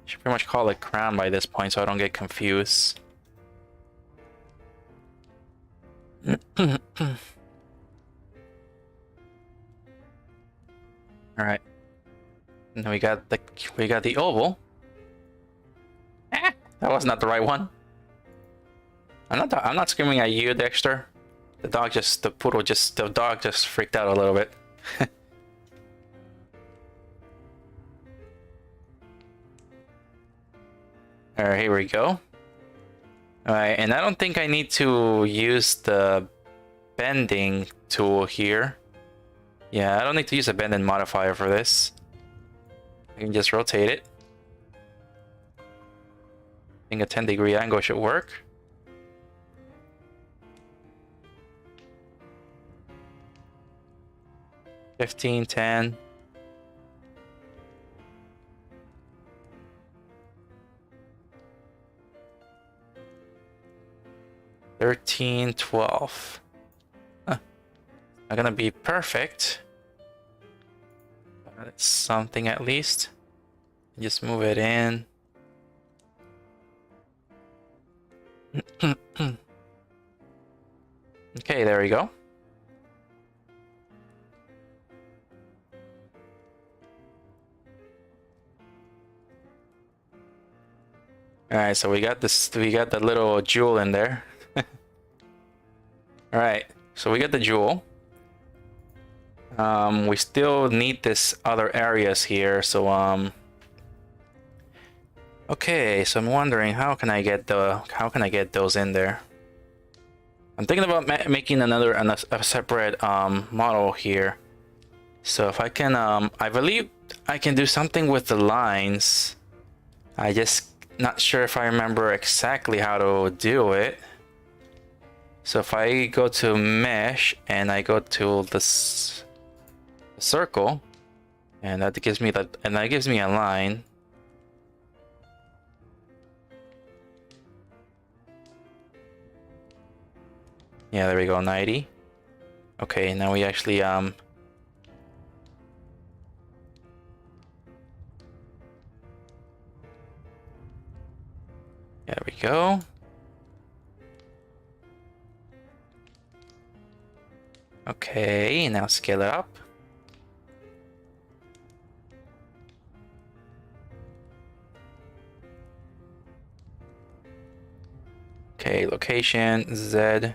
Should pretty much call it crown by this point so I don't get confused. All right. Now we got the oval. That was not the right one. I'm not screaming at you, Dexter. The dog just freaked out a little bit. Alright, here we go. Alright, and I don't think I need to use the bending tool here. Yeah, I don't need to use a bending modifier for this. I can just rotate it. I think a 10-degree angle should work. $15, $10. $13, $12. Huh. Not gonna be perfect. But it's something at least. Just move it in. Okay, there we go. Alright, so we got the little jewel in there. Alright, so we got the jewel. We still need this other areas here, so okay, so I'm wondering how can I get those in there? I'm thinking about making a separate model here. So if I can I believe I can do something with the lines. I just not sure if I remember exactly how to do it. So if I go to mesh and I go to this circle, and that gives me a line. Yeah, there we go, 90. Okay, now we actually there we go. Okay, now scale it up. Okay, location Z.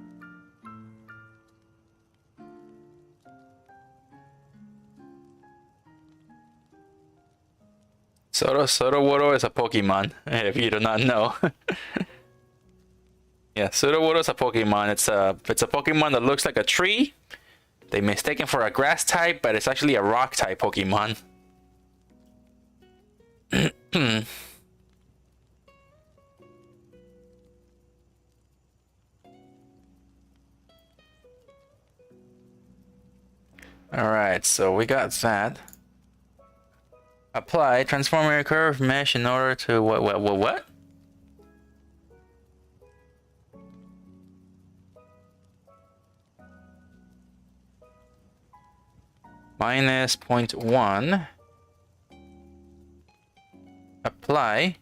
Sudowoodo is a Pokemon, if you do not know. Yeah, Sudowoodo is a Pokemon. It's a Pokemon that looks like a tree. They mistake it for a grass type, but it's actually a rock type Pokemon. Alright, so we got that. Apply transform area curve mesh in order to what? Minus 0.1. Apply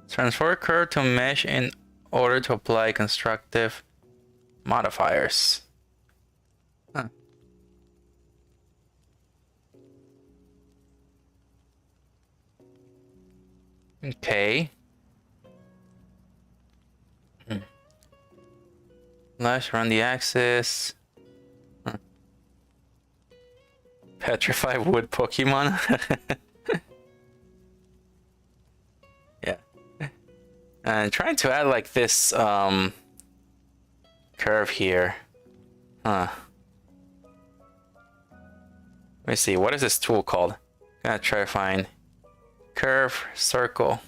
transfer curve to mesh in order to apply constructive modifiers. Huh. Okay. Lash around the axis. Huh. Petrify wood Pokemon. Yeah. And trying to add like this curve here. Huh. Let me see, what is this tool called? Gotta try to find curve circle.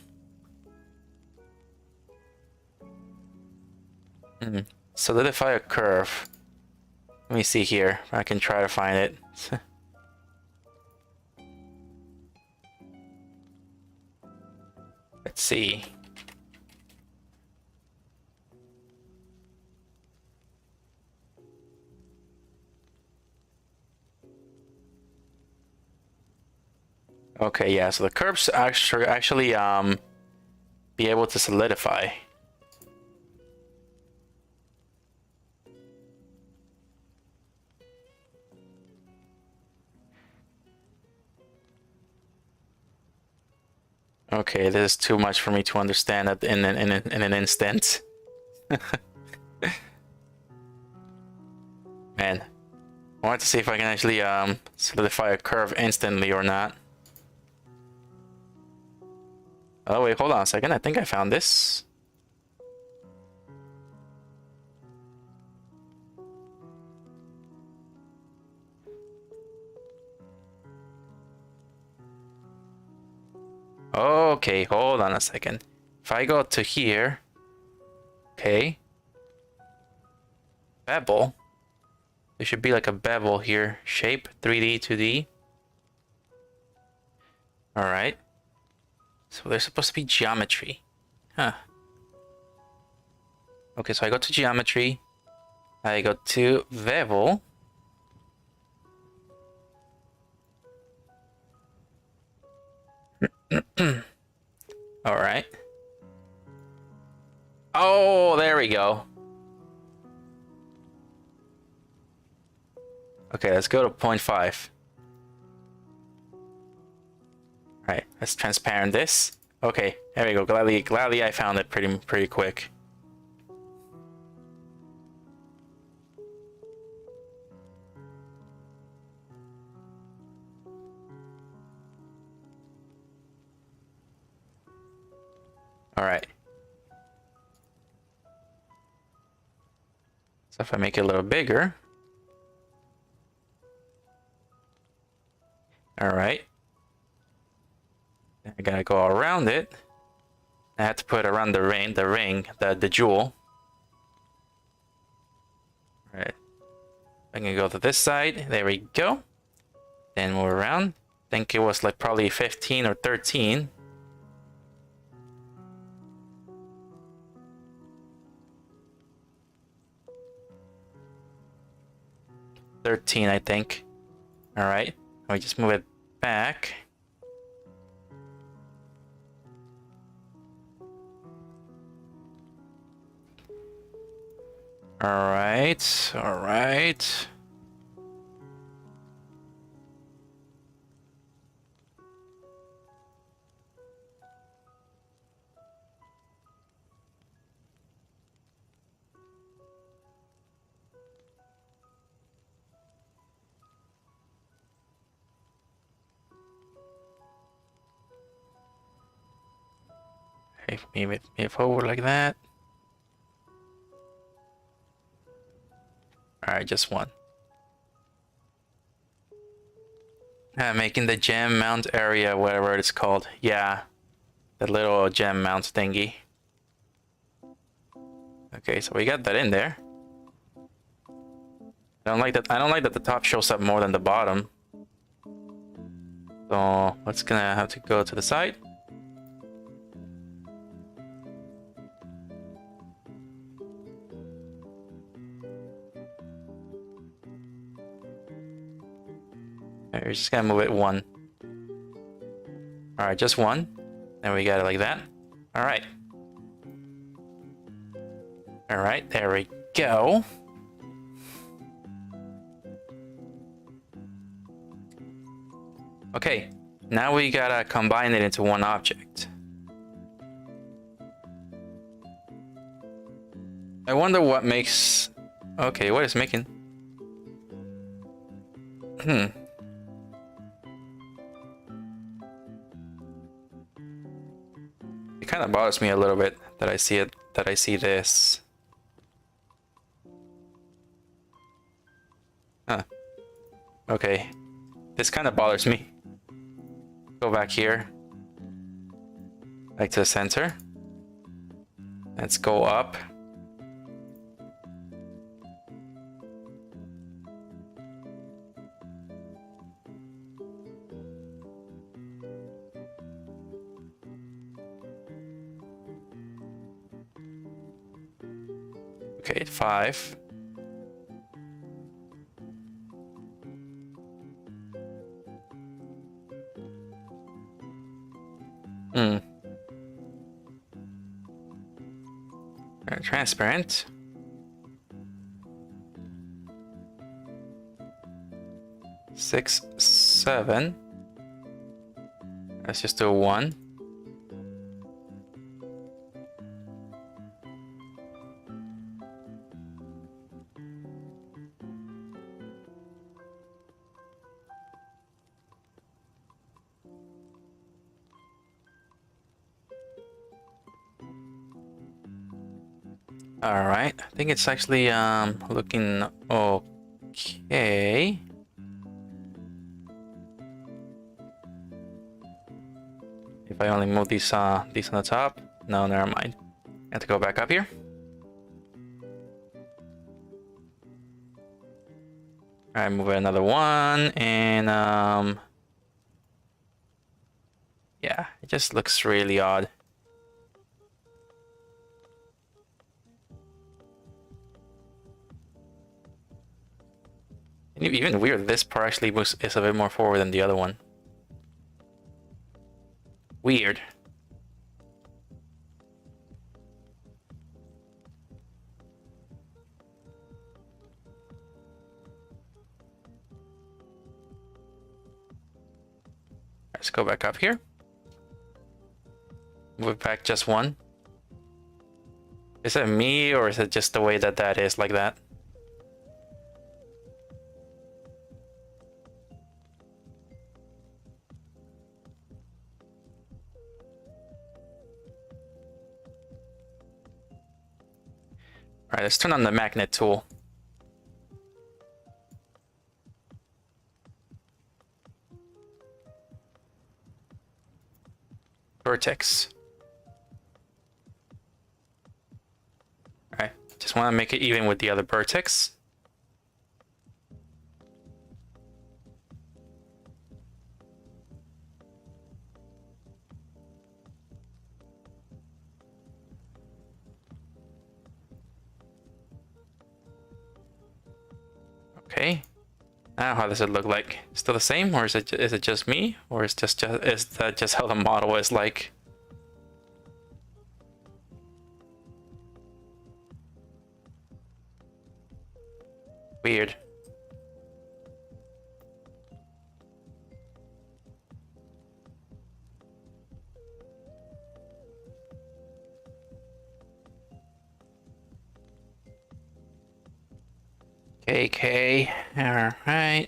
Solidify a curve. Let me see here. I can try to find it. Let's see. Okay, yeah, so the curves actually be able to solidify. Okay, this is too much for me to understand in an instant. Man, I want to see if I can actually solidify a curve instantly or not. Oh wait, hold on a second. I think I found this. Okay, hold on a second. If I go to here, okay, bevel. There should be like a bevel here. Shape 3D, 2D. All right. So there's supposed to be geometry. Huh. Okay, so I go to geometry. I go to bevel. All right. Oh, there we go. Okay, let's go to 0.5. Alright, let's transparent this. Okay, there we go. Gladly I found it pretty quick. Alright. So if I make it a little bigger. Alright. I gotta go around it. I have to put around the ring, the jewel. Alright. I'm gonna go to this side. There we go. Then move around. I think it was like probably 15 or 13. I think. Alright. We just move it back. Alright. Alright. Move forward like that. Alright, just one. Making the gem mount area, whatever it's called. Yeah, the little gem mount thingy. Okay, so we got that in there. I don't like that. I don't like that the top shows up more than the bottom. So let's gonna have to go to the side. Okay, we're just gonna move it one. All right, just one. And we got it like that. All right. All right, there we go. Okay, now we gotta combine it into one object. I wonder what makes... Okay, what is making... It kind of bothers me a little bit that I see this. Huh. Okay. This kind of bothers me. Go back here. Back to the center. Let's go up. Okay, 5. Transparent. Six, 7. Let's just do 1. All right, I think it's actually looking okay. If I only move these on the top. No, never mind. I have to go back up here. All right, move another one, and yeah, it just looks really odd. Even weird, this part actually is a bit more forward than the other one. Weird. Let's go back up here. Move back just one. Is it me, or is it just the way that that is like that? Alright, let's turn on the magnet tool. Vertex. Alright, just want to make it even with the other vertex. Okay. Now how does it look like? Still the same, or is it just me, or is that just how the model is like? Weird. Okay, all right.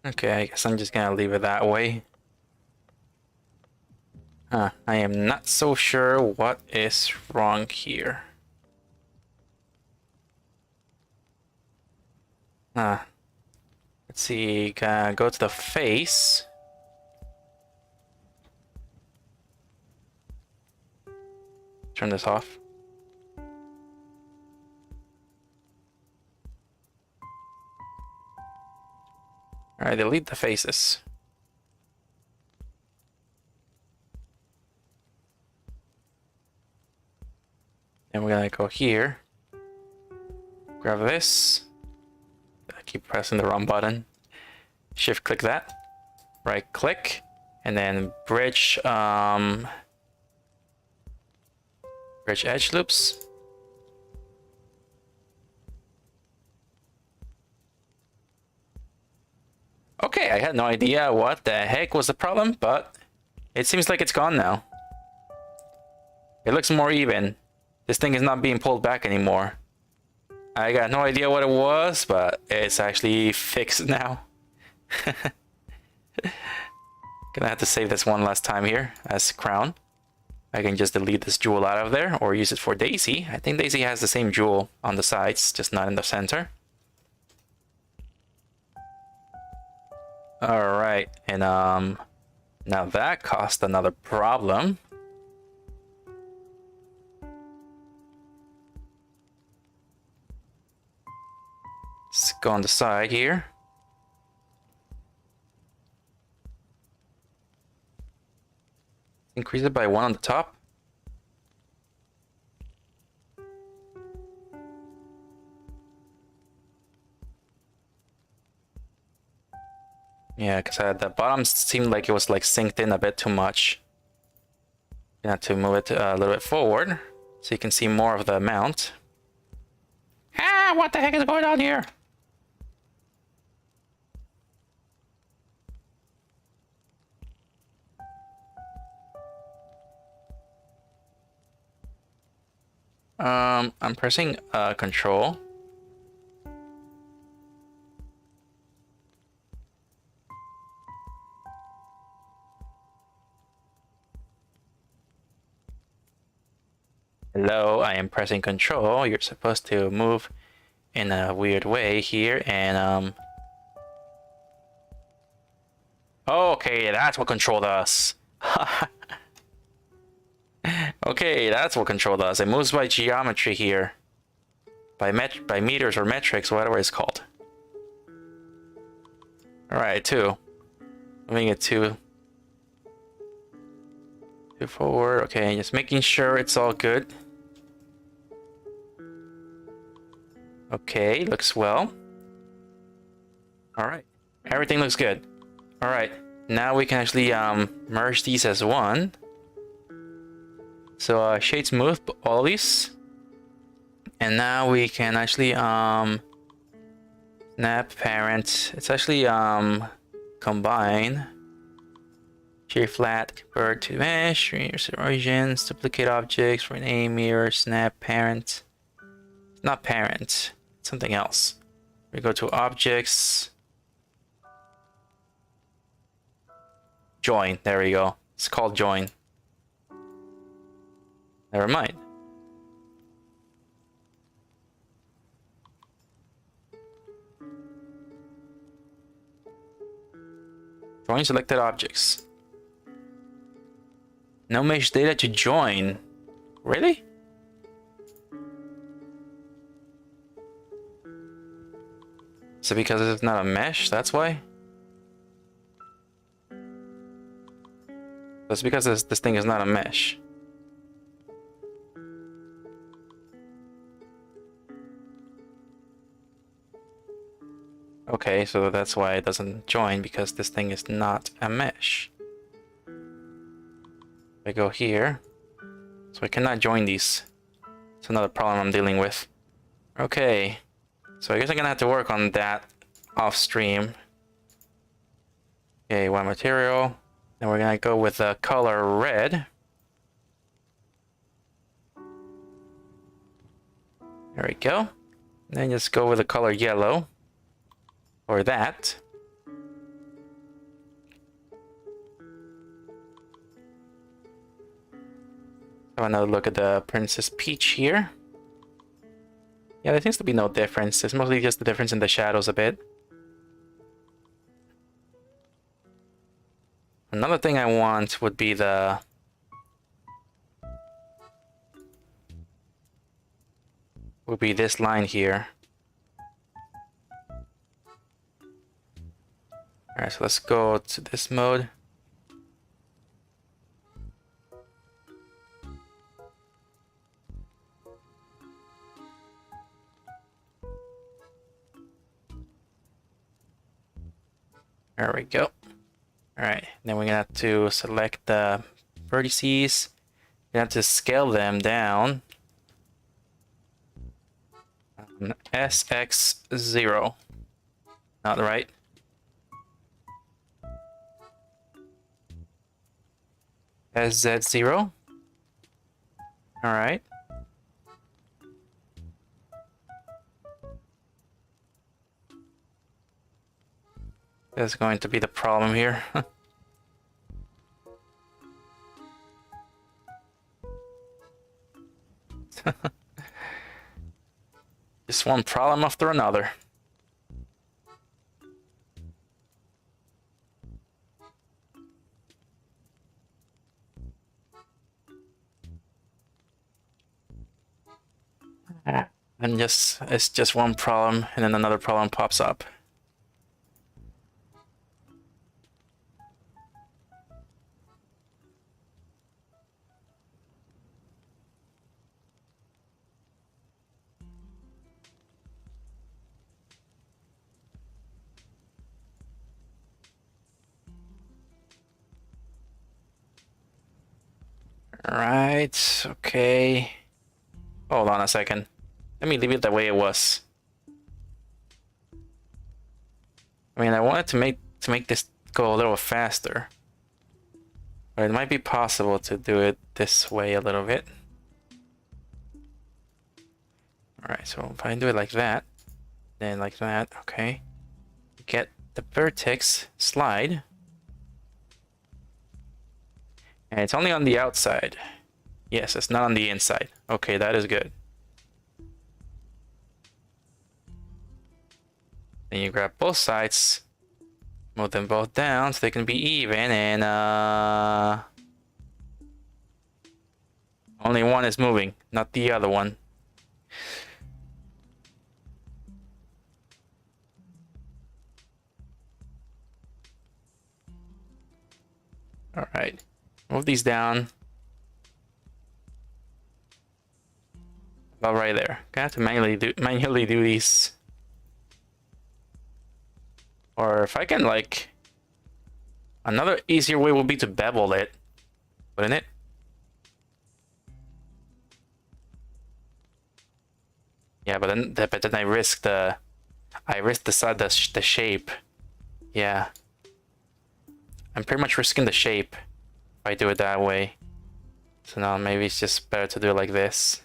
Okay, I guess I'm just gonna leave it that way. Huh, I am not so sure what is wrong here. Let's see, go to the face. Turn this off. Alright, delete the faces. Then we're gonna go here. Grab this. I keep pressing the wrong button. Shift click that. Right click. And then bridge bridge edge loops. Okay, I had no idea what the heck was the problem, but it seems like it's gone now. It looks more even. This thing is not being pulled back anymore. I got no idea what it was, but it's actually fixed now. Gonna have to save this one last time here as crown. I can just delete this jewel out of there or use it for Daisy. I think Daisy has the same jewel on the sides, just not in the center. Alright, and now that caused another problem. Let's go on the side here. Increase it by 1 on the top. Yeah, because the bottom seemed like it was like synced in a bit too much. You have to move it a little bit forward so you can see more of the mount. Ah, what the heck is going on here? I'm pressing control. Hello, I am pressing control. You're supposed to move in a weird way here and okay, that's what control does. Okay, that's what control does. It moves by geometry here. By meters or metrics, whatever it's called. Alright, 2. Moving it 2 forward. Okay, just making sure it's all good. Okay, looks well. Alright, everything looks good. Alright, now we can actually merge these as one. So shade smooth all these. And now we can actually snap parent. It's actually combine. Shade flat, convert to mesh, reuse origins, duplicate objects, rename mirror, snap parent. Not parent, something else. We go to objects. Join, there we go. It's called join. Never mind. Join selected objects. No mesh data to join. Really? So because it's not a mesh, that's why? That's because this thing is not a mesh. Okay, so that's why it doesn't join, because this thing is not a mesh. I go here, so I cannot join these. It's another problem I'm dealing with. Okay, so I guess I'm gonna have to work on that off stream. Okay, one material. Then we're gonna go with the color red. There we go. And then just go with the color yellow. Or that. Have another look at the Princess Peach here. Yeah, there seems to be no difference. It's mostly just the difference in the shadows a bit. Another thing I want would be this line here. Alright, so let's go to this mode. There we go. Alright, then we're gonna have to select the vertices. We have to scale them down. SX0. Not right. SZ0. Alright. That's going to be the problem here. Just one problem after another. And it's just one problem, and then another problem pops up. Alright, okay. Hold on a second. Let me leave it the way it was. I mean, I wanted to make this go a little faster. But it might be possible to do it this way a little bit. Alright, so if I do it like that, then like that, okay. Get the vertex slide. And it's only on the outside. Yes, it's not on the inside. Okay, that is good. Then you grab both sides, move them both down so they can be even, and only one is moving, not the other one. All right, move these down. About right there. Gonna have to manually do these. Or if I can, like, another easier way would be to bevel it, wouldn't it? Yeah, but then I risk the shape. Yeah, I'm pretty much risking the shape if I do it that way. So now maybe it's just better to do it like this.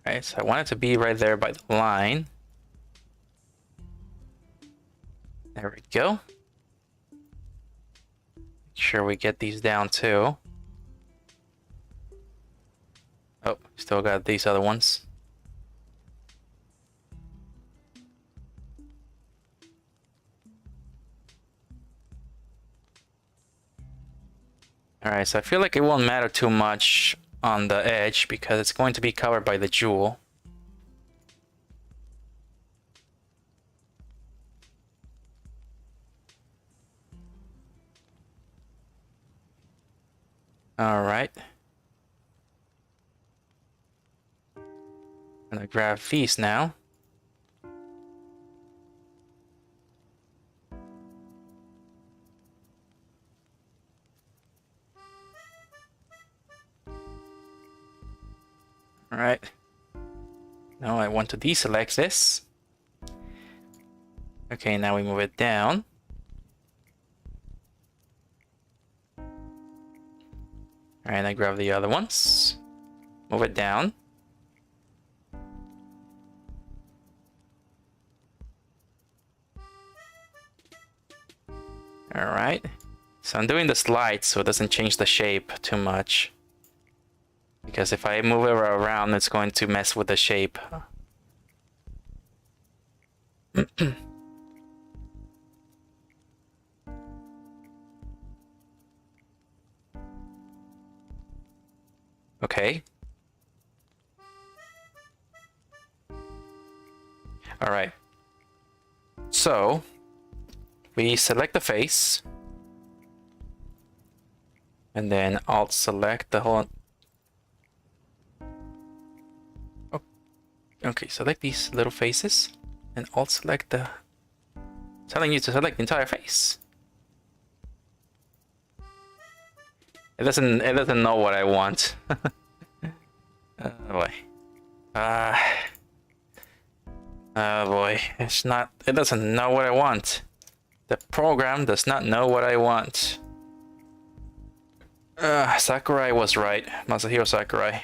Right, so I want it to be right there by the line. There we go. Make sure we get these down too. Oh, still got these other ones. Alright, so I feel like it won't matter too much on the edge because it's going to be covered by the jewel. All right. I'm gonna grab these now. All right. Now I want to deselect this. Okay, now we move it down. All right, I grab the other ones. Move it down. right. So I'm doing the slide so it doesn't change the shape too much. Because if I move it around, it's going to mess with the shape. Okay. All right. So we select the face and then Alt select the whole. Oh, okay, select these little faces and Alt select the. Telling you to select the entire face. It doesn't know what I want. Oh boy. Oh boy. It doesn't know what I want. The program does not know what I want. Sakurai was right. Masahiro Sakurai.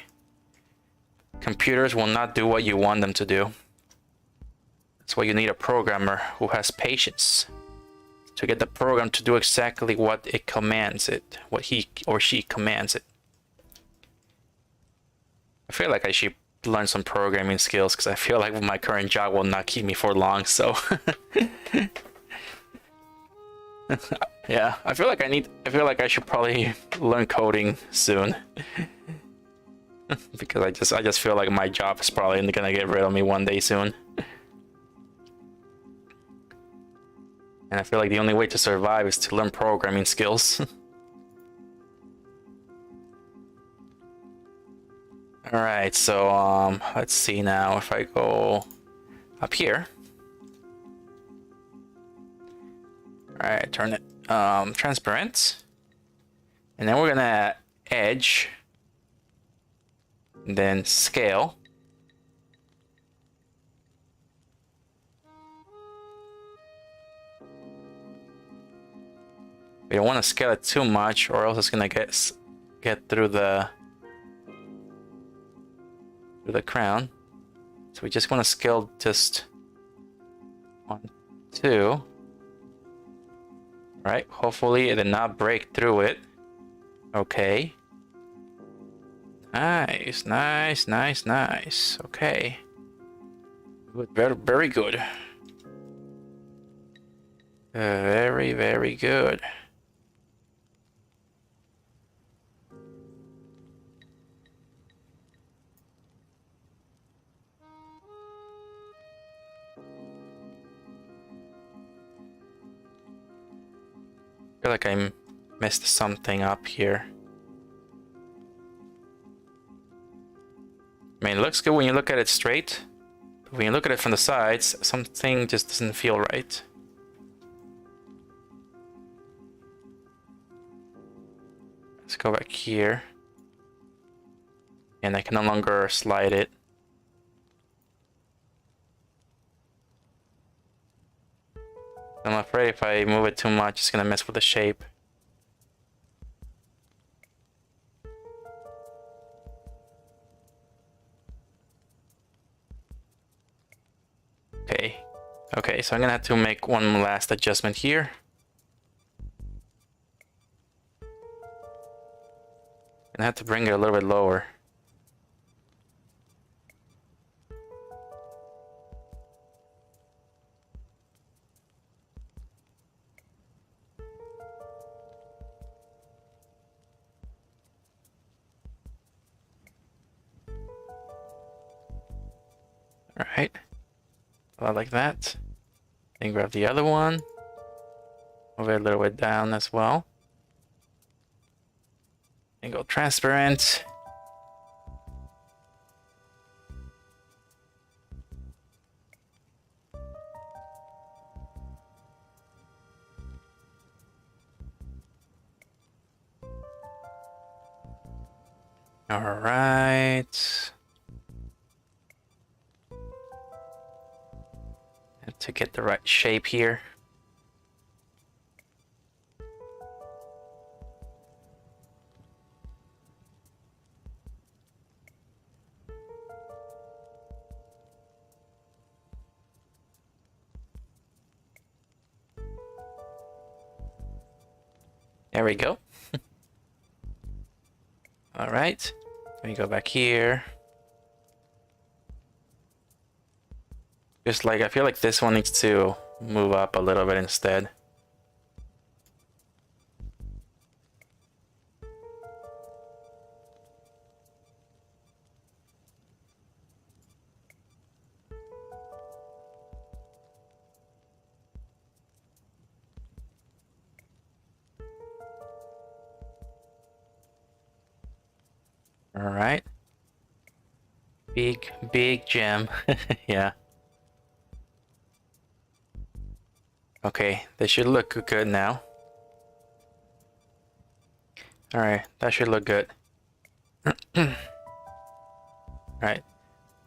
Computers will not do what you want them to do. That's why you need a programmer who has patience. To get the program to do exactly what it commands it. What he or she commands it. I feel like I should learn some programming skills because I feel like my current job will not keep me for long, so yeah, I feel like I should probably learn coding soon. Because I just feel like my job is probably gonna get rid of me one day soon. And I feel like the only way to survive is to learn programming skills. Alright, so let's see now if I go up here. Alright, turn it transparent. And then we're gonna edge. And then scale. We don't want to scale it too much or else it's gonna get through the crown. So we just want to scale just 1, 2. Right, hopefully it did not break through it. Okay. Nice, nice, nice, nice. Okay. Good, very, very good. Very, very good. I feel like I messed something up here. I mean, it looks good when you look at it straight, but when you look at it from the sides, something just doesn't feel right. Let's go back here. And I can no longer slide it. I'm afraid if I move it too much, it's gonna mess with the shape. Okay. Okay, so I'm gonna have to make one last adjustment here. And I have to bring it a little bit lower. Alright. About like that. Then grab the other one. Move it a little bit down as well. And go transparent. Alright. To get the right shape here. There we go. All right. Let me go back here. Just like, I feel like this one needs to move up a little bit instead. All right. Big gem. Yeah. Okay, this should look good now. All right, that should look good. All right,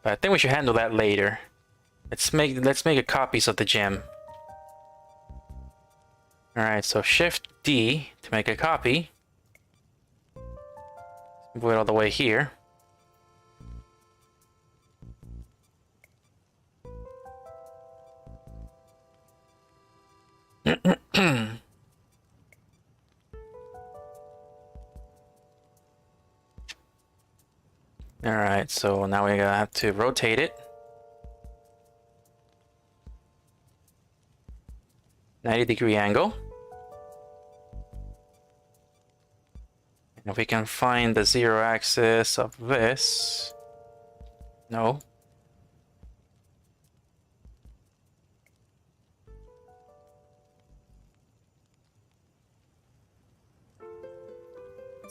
but I think we should handle that later. Let's make a copies of the gem. All right, so Shift D to make a copy. Move it all the way here. All right, so now we're gonna have to rotate it. 90-degree angle. And if we can find the 0 axis of this. No.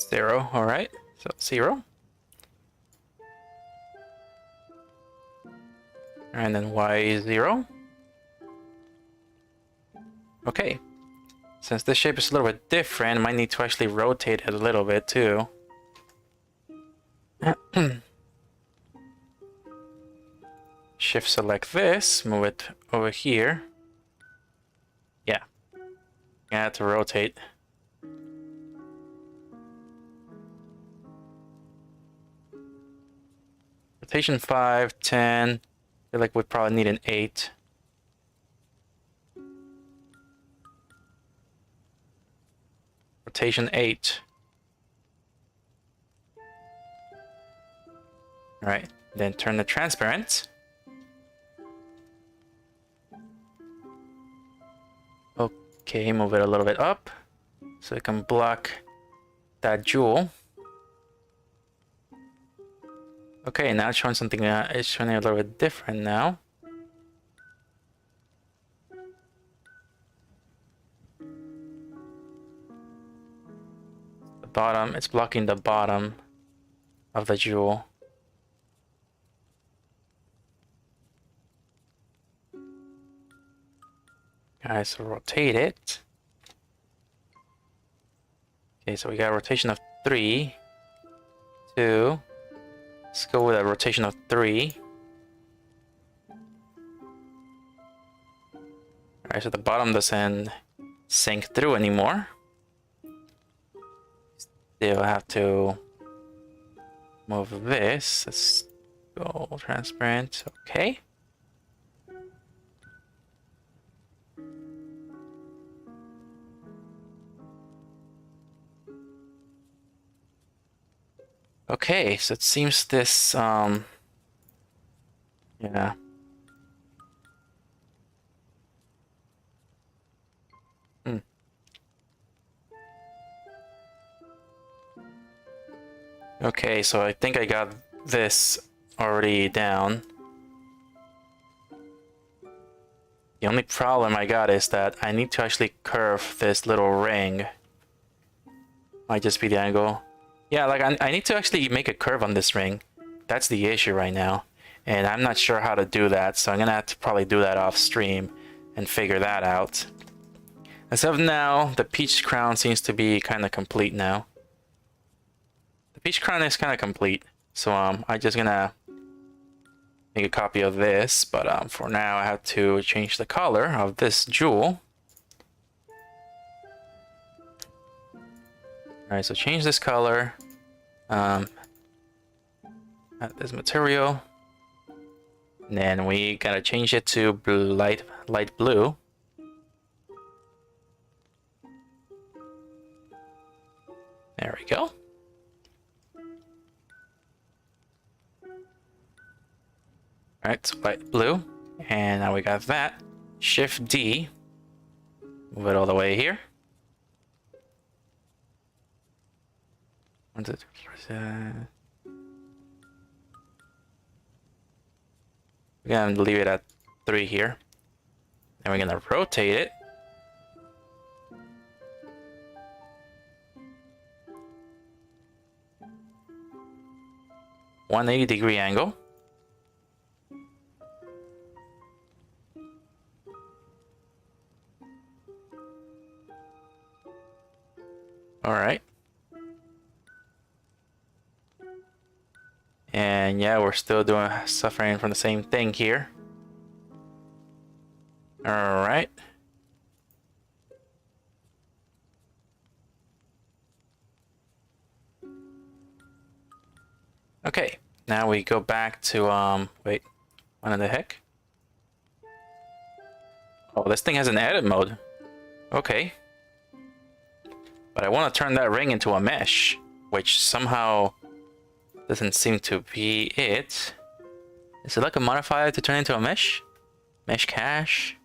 Zero, all right, so 0. And then Y 0. Okay, since this shape is a little bit different, I might need to actually rotate it a little bit too. Shift select this, move it over here. Yeah, I have to rotate. Rotation 5, 10. I feel like we probably need an 8. Rotation 8. Alright, then turn the transparent. Okay, move it a little bit up so it can block that jewel. Okay, now it's showing something, it's showing a little bit different now. The bottom, it's blocking the bottom of the jewel. Alright, so rotate it. Okay, so we got a rotation of 3, 2. Let's go with a rotation of 3. Alright, so the bottom doesn't sink through anymore. Still have to move this. Let's go transparent. Okay. Okay, so it seems this, yeah. Okay, so I think I got this already down. The only problem I got is that I need to actually curve this little ring. Might just be the angle. Yeah, like I need to actually make a curve on this ring. That's the issue right now. And I'm not sure how to do that, so I'm gonna have to probably do that off stream and figure that out. As of now, the peach crown seems to be kind of complete now. The peach crown is kind of complete, so I'm just gonna make a copy of this, but for now I have to change the color of this jewel. Alright, so change this color. Add this material. And then we gotta change it to light blue. There we go. Alright, so white, blue. And now we got that. Shift D. Move it all the way here. We're gonna leave it at 3 here. And we're gonna rotate it. '180-degree angle. All right. And yeah, we're still suffering from the same thing here. All right. Okay, now we go back to wait, what in the heck? Oh, this thing has an edit mode. Okay. But I want to turn that ring into a mesh, which somehow doesn't seem to be it. Is it like a modifier to turn into a mesh? Mesh cache?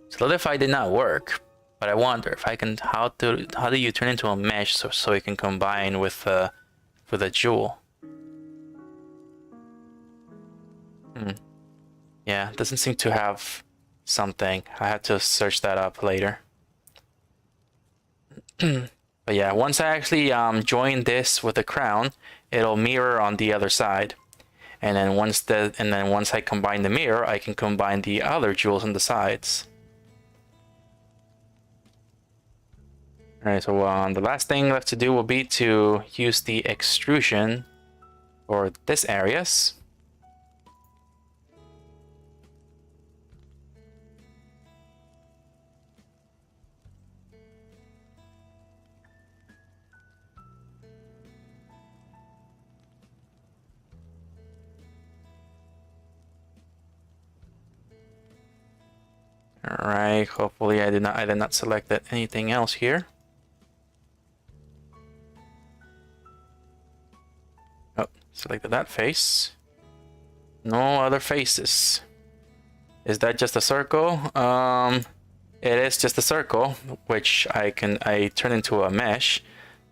Solidify did not work, but I wonder if I can, how do you turn into a mesh so it can combine with a jewel? Yeah, it doesn't seem to have something. I have to search that up later. But yeah, once I actually join this with the crown, it'll mirror on the other side. And then once I combine the mirror, I can combine the other jewels on the sides. Alright, so the last thing left to do will be to use the extrusion for this areas. Alright, hopefully I did not select anything else here. Oh, selected that face. No other faces. Is that just a circle? It is just a circle, which I turn into a mesh,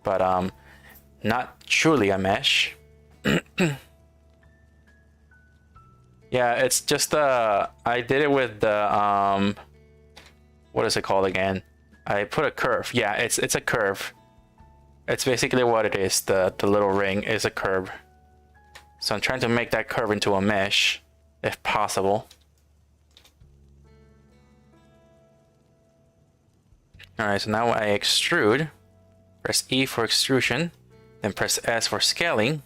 but not truly a mesh. Yeah, it's just I did it with the what is it called again? I put a curve. Yeah, it's a curve. It's basically what it is. The little ring is a curve. So I'm trying to make that curve into a mesh, if possible. Alright, so now I extrude. Press E for extrusion, then press S for scaling.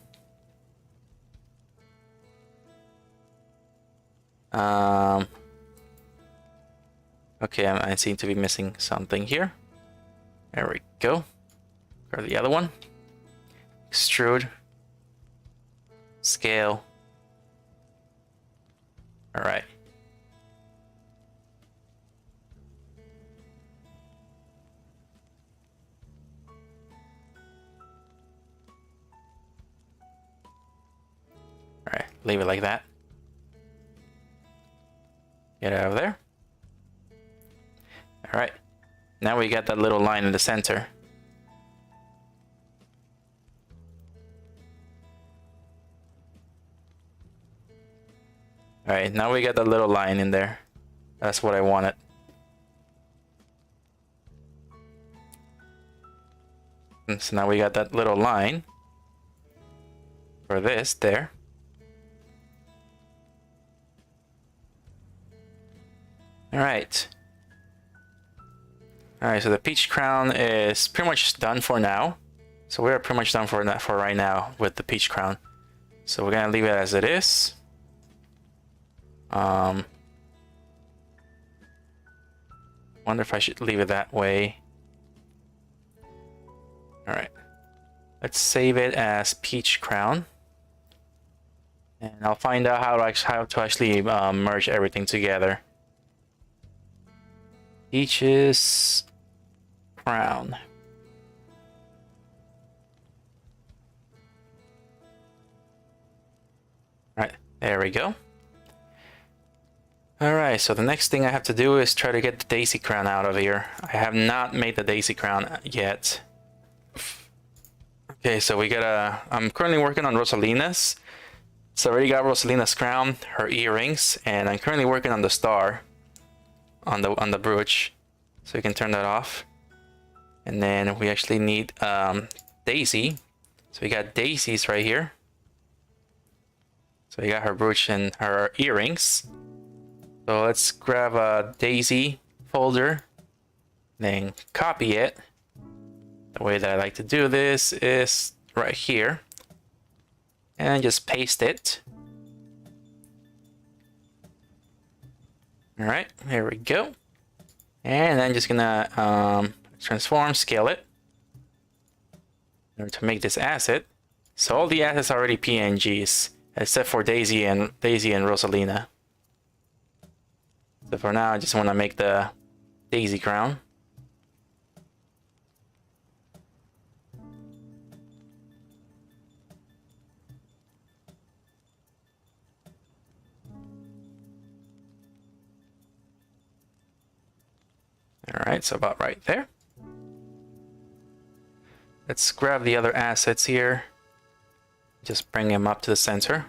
Okay, I seem to be missing something here. There we go. Grab the other one. Extrude. Scale. All right. All right, leave it like that. Get out of there. All right. Now we got that little line in the center. All right, now we got that little line in there. That's what I wanted. And so now we got that little line for this there. All right. All right, so the peach crown is pretty much done for now. So we're pretty much done for right now with the peach crown. So we're gonna leave it as it is. Wonder if I should leave it that way. All right, let's save it as peach crown, and I'll find out how to actually merge everything together. Peach's crown. Right, there we go. Alright, so the next thing I have to do is try to get the Daisy crown out of here. I have not made the Daisy crown yet. Okay, so we gotta... I'm currently working on Rosalina's. So I already got Rosalina's crown, her earrings, and I'm currently working on the star on the brooch. So we can turn that off. And then we actually need Daisy. So we got Daisy's right here. So we got her brooch and her earrings. So let's grab a Daisy folder, then copy it. The way that I like to do this is right here. And just paste it. Alright, here we go. And I'm just gonna transform, scale it in order to make this asset. So all the assets are already PNGs, except for Daisy and Rosalina. So for now, I just want to make the Daisy crown. Alright, so about right there. Let's grab the other assets here. Just bring them up to the center.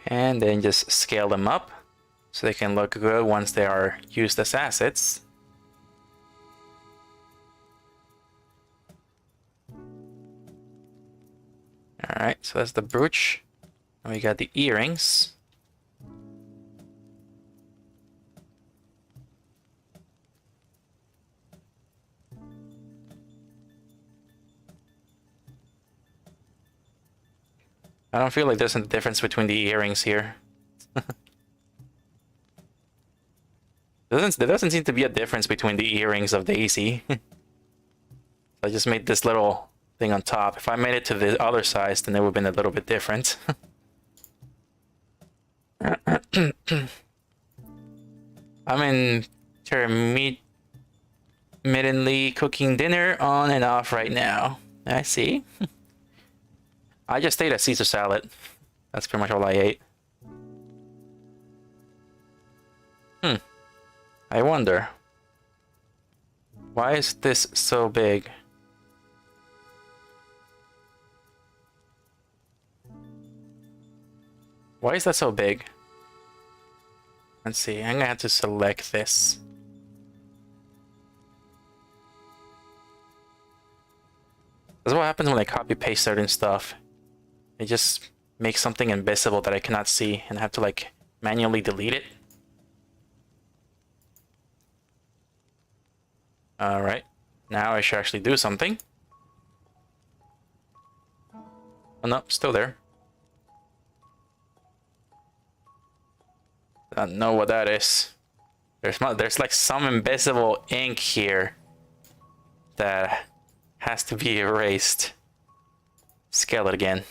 And then just scale them up so they can look good once they are used as assets. Alright, so that's the brooch. And we got the earrings. I don't feel like there's a difference between the earrings here. There doesn't seem to be a difference between the earrings of Daisy. I just made this little thing on top. If I made it to the other size, then it would have been a little bit different. I'm intermittently cooking dinner on and off right now. I see. I just ate a Caesar salad. That's pretty much all I ate. I wonder. Why is this so big? Why is that so big? Let's see, I'm gonna have to select this. That's what happens when I copy paste certain stuff. It just makes something invisible that I cannot see and I have to like manually delete it. Alright, now I should actually do something. Oh no, still there. I don't know what that is. There's like some invisible ink here that has to be erased. Scale it again.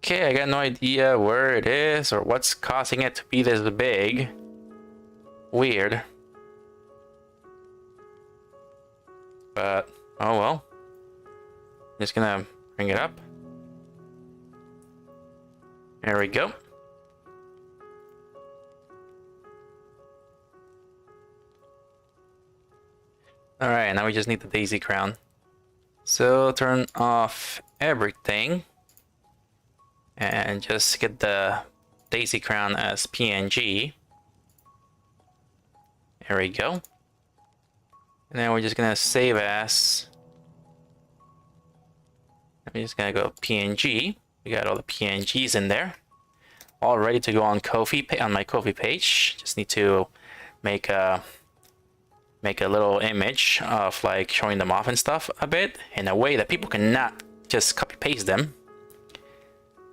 Okay, I got no idea where it is or what's causing it to be this big. Weird. But, oh well. Just gonna bring it up. There we go. Alright, now we just need the Daisy crown. So turn off everything. And just get the Daisy crown as PNG. There we go. And then we're just gonna save as. I'm just gonna go PNG. We got all the PNGs in there, all ready to go on Ko-fi on my Ko-fi page. Just need to make a little image of like showing them off and stuff a bit in a way that people cannot just copy paste them.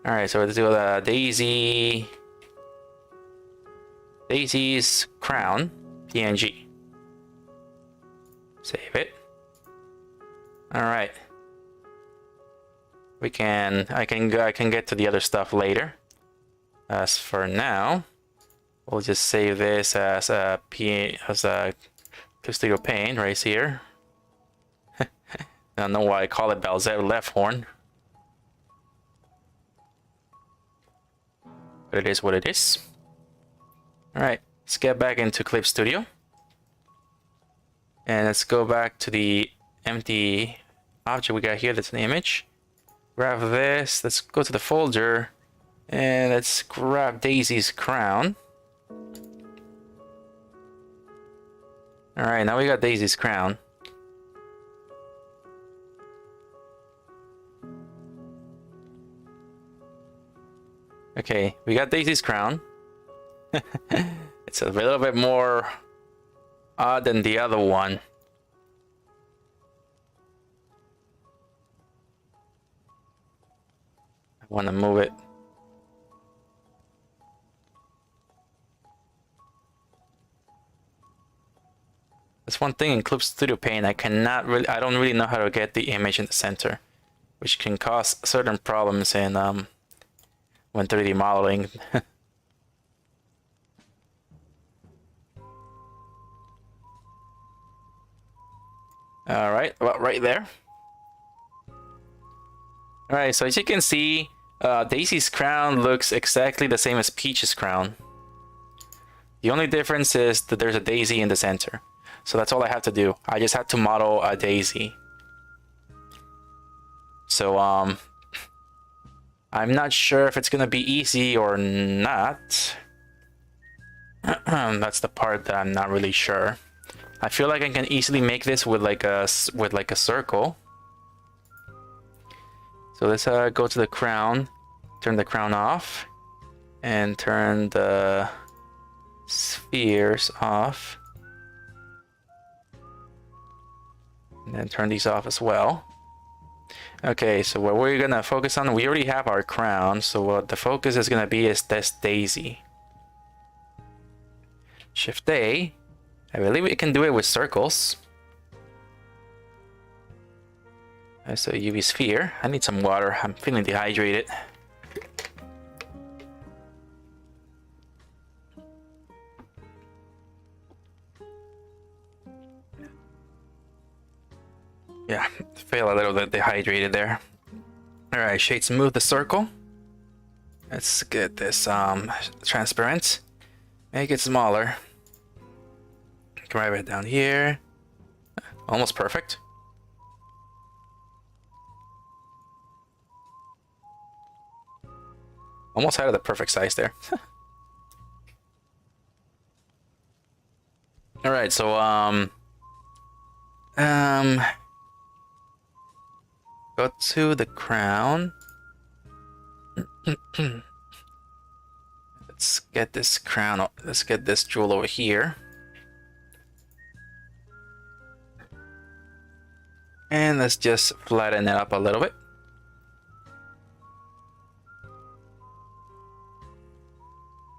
All right, so let's do the Daisy's crown PNG. Save it. All right. I can get to the other stuff later. As for now, We'll just save this as a Clip Studio Paint right here. I don't know why I call it Bowser left horn. But it is what it is. Alright, let's get back into Clip Studio. And let's go back to the empty object we got here. That's an image. Grab this. Let's go to the folder. And let's grab Daisy's crown. Alright, now we got Daisy's crown. Okay, we got Daisy's crown. It's a little bit more odd than the other one. I want to move it. That's one thing in Clip Studio Paint. I don't really know how to get the image in the center, which can cause certain problems in when 3D modeling. All right, about right there. All right, so as you can see, Daisy's crown looks exactly the same as Peach's crown. The only difference is that there's a Daisy in the center. So that's all I have to do. I just have to model a Daisy. So I'm not sure if it's gonna be easy or not. That's the part that I'm not really sure. I feel like I can easily make this with like a circle. So let's go to the crown, turn the crown off, and turn the spheres off. And then turn these off as well. Okay, so what we're gonna focus on, we already have our crown, so what the focus is gonna be is this Daisy. Shift A. I believe we can do it with circles. So UV sphere. I need some water. I'm feeling dehydrated. Yeah, feel a little bit dehydrated there. Alright, shade smooth the circle. Let's get this transparent. Make it smaller. Grab it down here. Almost perfect. Almost had the perfect size there. Alright, so go to the crown. Let's get this crown. Let's get this jewel over here. And let's just flatten it up a little bit.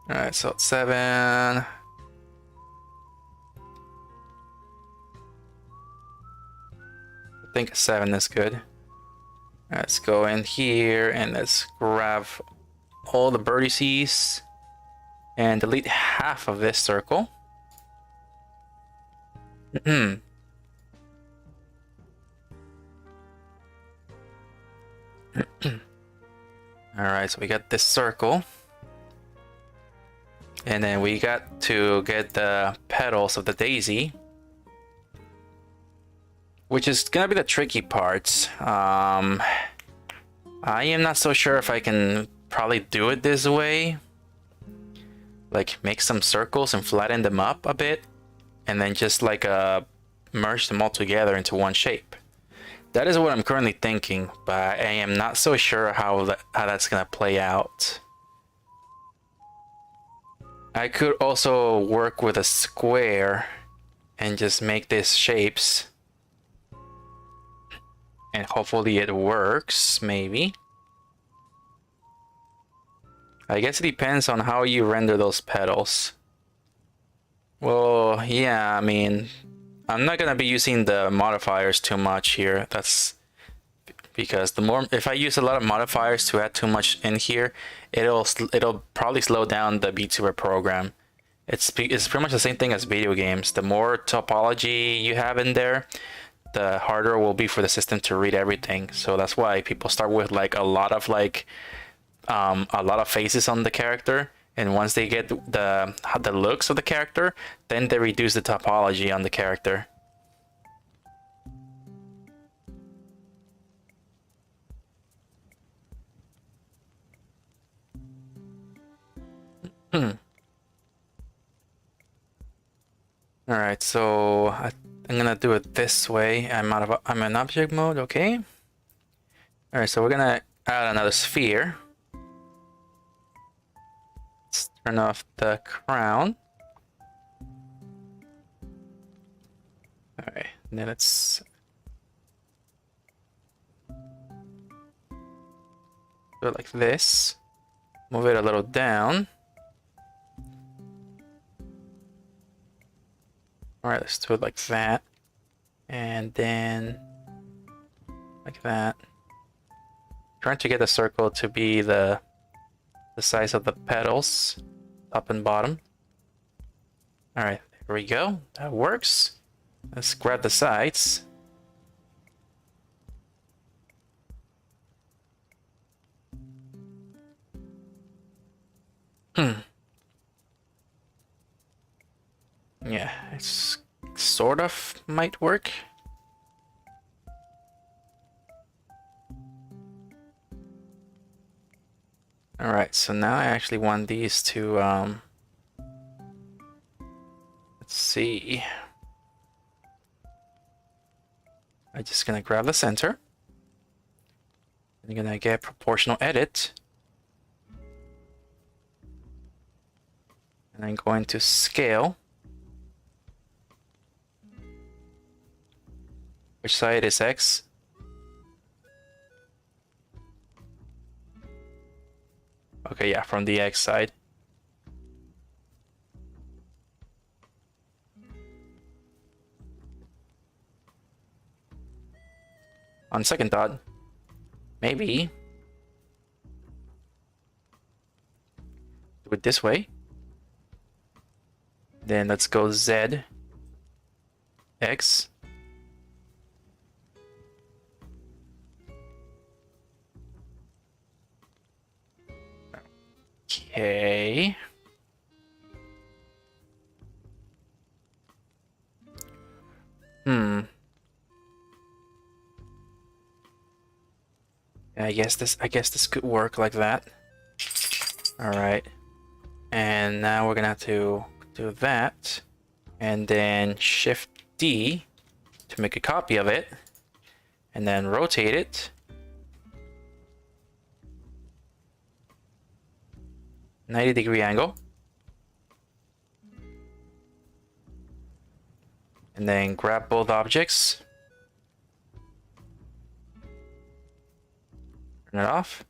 Alright, so 7. I think 7 is good. Let's go in here and let's grab all the vertices and delete half of this circle. Alright, so we got this circle. And then we got to get the petals of the Daisy, which is gonna be the tricky part. I am not so sure if I can probably do it this way. Like make some circles and flatten them up a bit, and then just like merge them all together into one shape. That is what I'm currently thinking, but I am not so sure how that's gonna play out. I could also work with a square and just make these shapes. And hopefully it works, maybe. I guess it depends on how you render those petals. Well, yeah, I mean, I'm not gonna be using the modifiers too much here. That's because if I use a lot of modifiers to add too much in here, it'll probably slow down the VTuber program. It's pretty much the same thing as video games. The more topology you have in there, the harder it will be for the system to read everything. So that's why people start with like a lot of faces on the character, and once they get the looks of the character, then they reduce the topology on the character. All right, so I'm gonna do it this way. I'm in object mode, okay. All right, so we're gonna add another sphere. Let's turn off the crown. All right, and then let's do it like this. Move it a little down. All right, let's do it like that. And then like that. Trying to get the circle to be the size of the petals, top and bottom. All right, there we go. That works. Let's grab the sides. Yeah, it's sort of might work. All right, so now I actually want these to let's see. I'm just gonna grab the center. I'm gonna get proportional edit. And I'm going to scale. Which side is X? Okay, yeah, from the X side. On second thought, maybe do it this way. Then let's go Z, X. Okay. I guess this could work like that. All right. And now we're gonna have to do that, and then Shift D to make a copy of it, and then rotate it. 90-degree angle. And then grab both objects. Turn it off.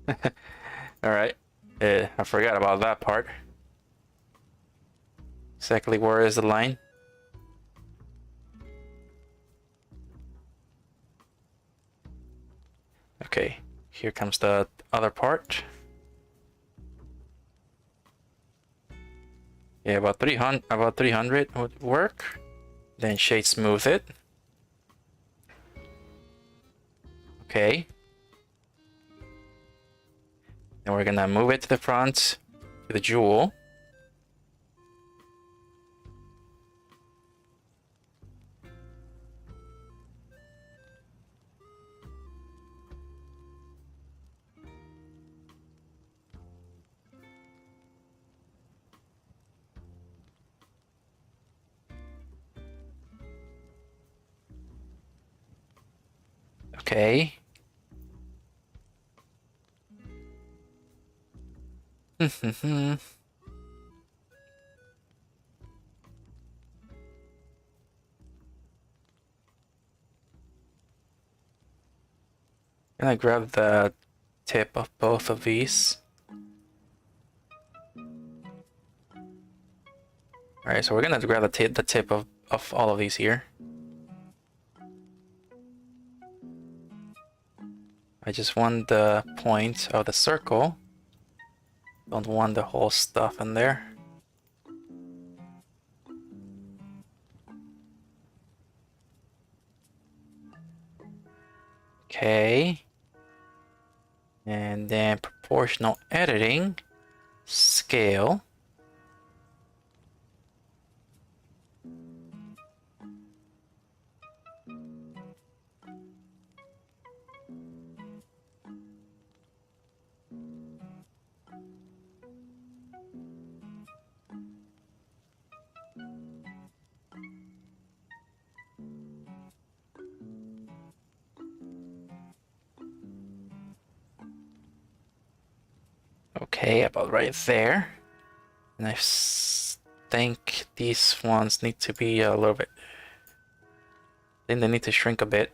All right. I forgot about that part. Exactly where is the line? Okay, here comes the other part. Yeah, about 300 would work. Then shade smooth it. Okay. Then we're gonna move it to the front, to the jewel. Okay. Gonna grab the tip of both of these. Alright, so we're gonna grab the tip of all of these here. I just want the point of the circle. Don't want the whole stuff in there. Okay. And then proportional editing, scale. Okay, about right there. And I think these ones need to be a little bit. I think they need to shrink a bit.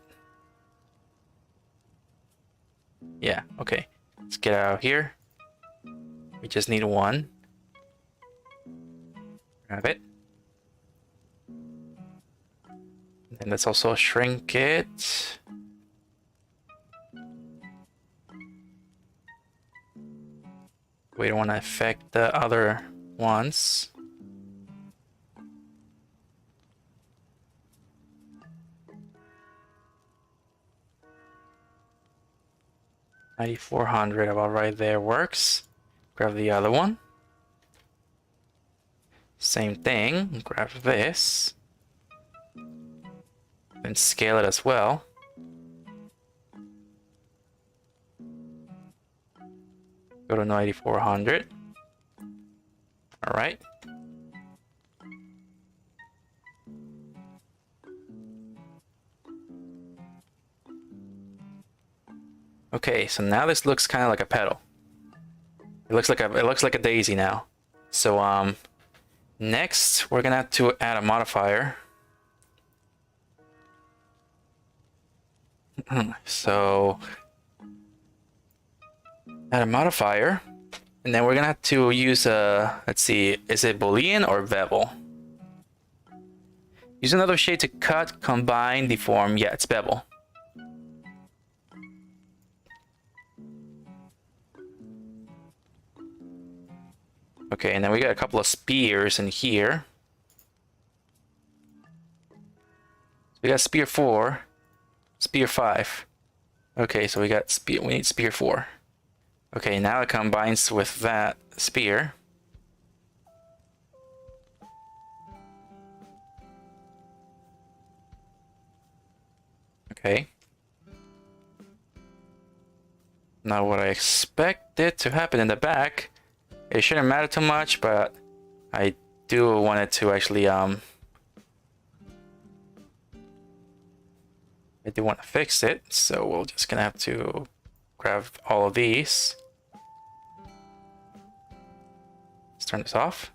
Yeah, okay. Let's get out of here. We just need one. Grab it. And let's also shrink it. We don't want to affect the other ones. $9,400 about right there works. Grab the other one. Same thing. Grab this. And scale it as well. Go to 9,400. All right. Okay, so now this looks kind of like a pedal. It looks like a daisy now. So next we're gonna have to add a modifier. So add a modifier, and then we're gonna have to use a, let's see, is it Boolean or bevel? Use another shade to cut, combine, deform. Yeah, it's bevel. Okay, and then we got a couple of spears in here. We got spear 4, spear 5. Okay, so we got spear. We need spear 4. Okay, now it combines with that spear. Okay. Now what I expected to happen in the back, it shouldn't matter too much, but I do want it to actually I do want to fix it, so we're just gonna have to grab all of these. Let's turn this off.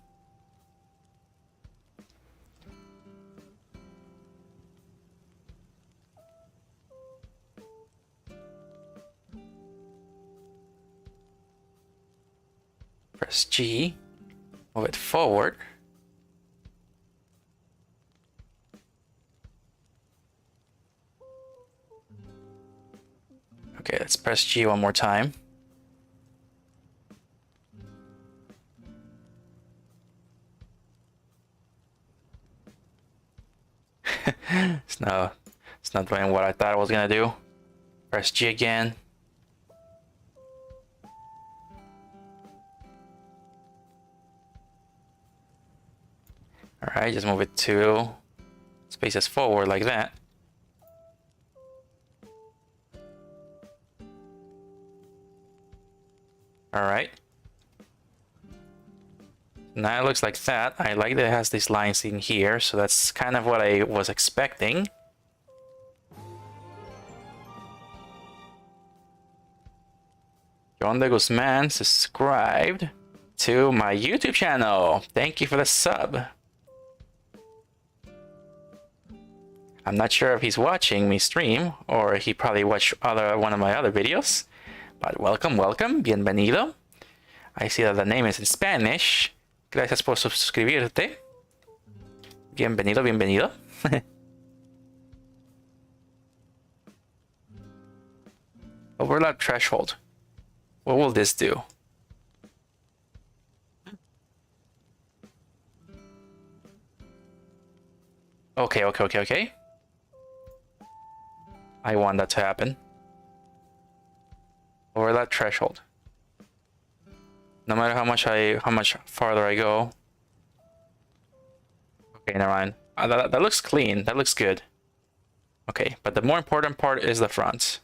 Press G, move it forward. Okay, let's press G one more time. it's not doing what I thought it was gonna do. Press G again. Alright, just move it 2 spaces forward like that. Alright. Now it looks like that. I like that it has these lines in here, so that's kind of what I was expecting. John de Guzman subscribed to my YouTube channel. Thank you for the sub. I'm not sure if he's watching me stream or he probably watched one of my other videos. But welcome, welcome, bienvenido. I see that the name is in Spanish. Gracias por suscribirte. Bienvenido, bienvenido. Overlap threshold. What will this do? Okay, okay, okay, okay. I want that to happen. Over that threshold. No matter how much farther I go. Okay, never mind. That looks clean. That looks good. Okay, but the more important part is the front.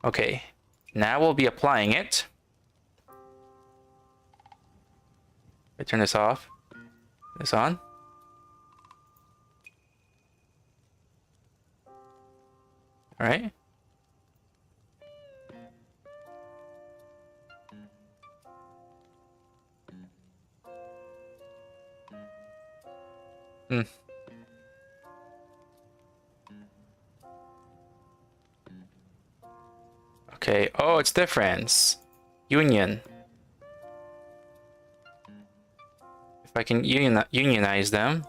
Okay, now we'll be applying it. I turn this off. This on. All right. Okay. Oh, it's different. Union. If I can unionize them.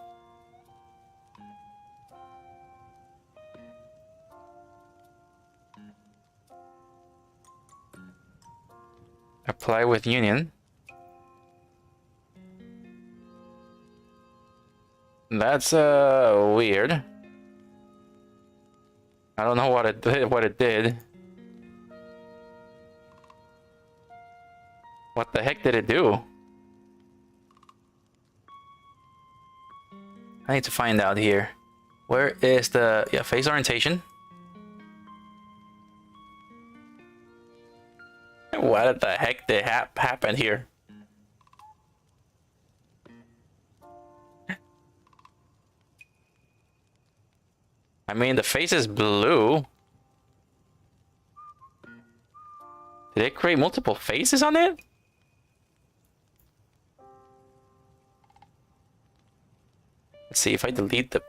Apply with union. That's weird. I don't know what it did. What the heck did it do? I need to find out here. Where is the face orientation? What the heck did happen here? I mean, the face is blue. Did it create multiple faces on it? Let's see if I delete the...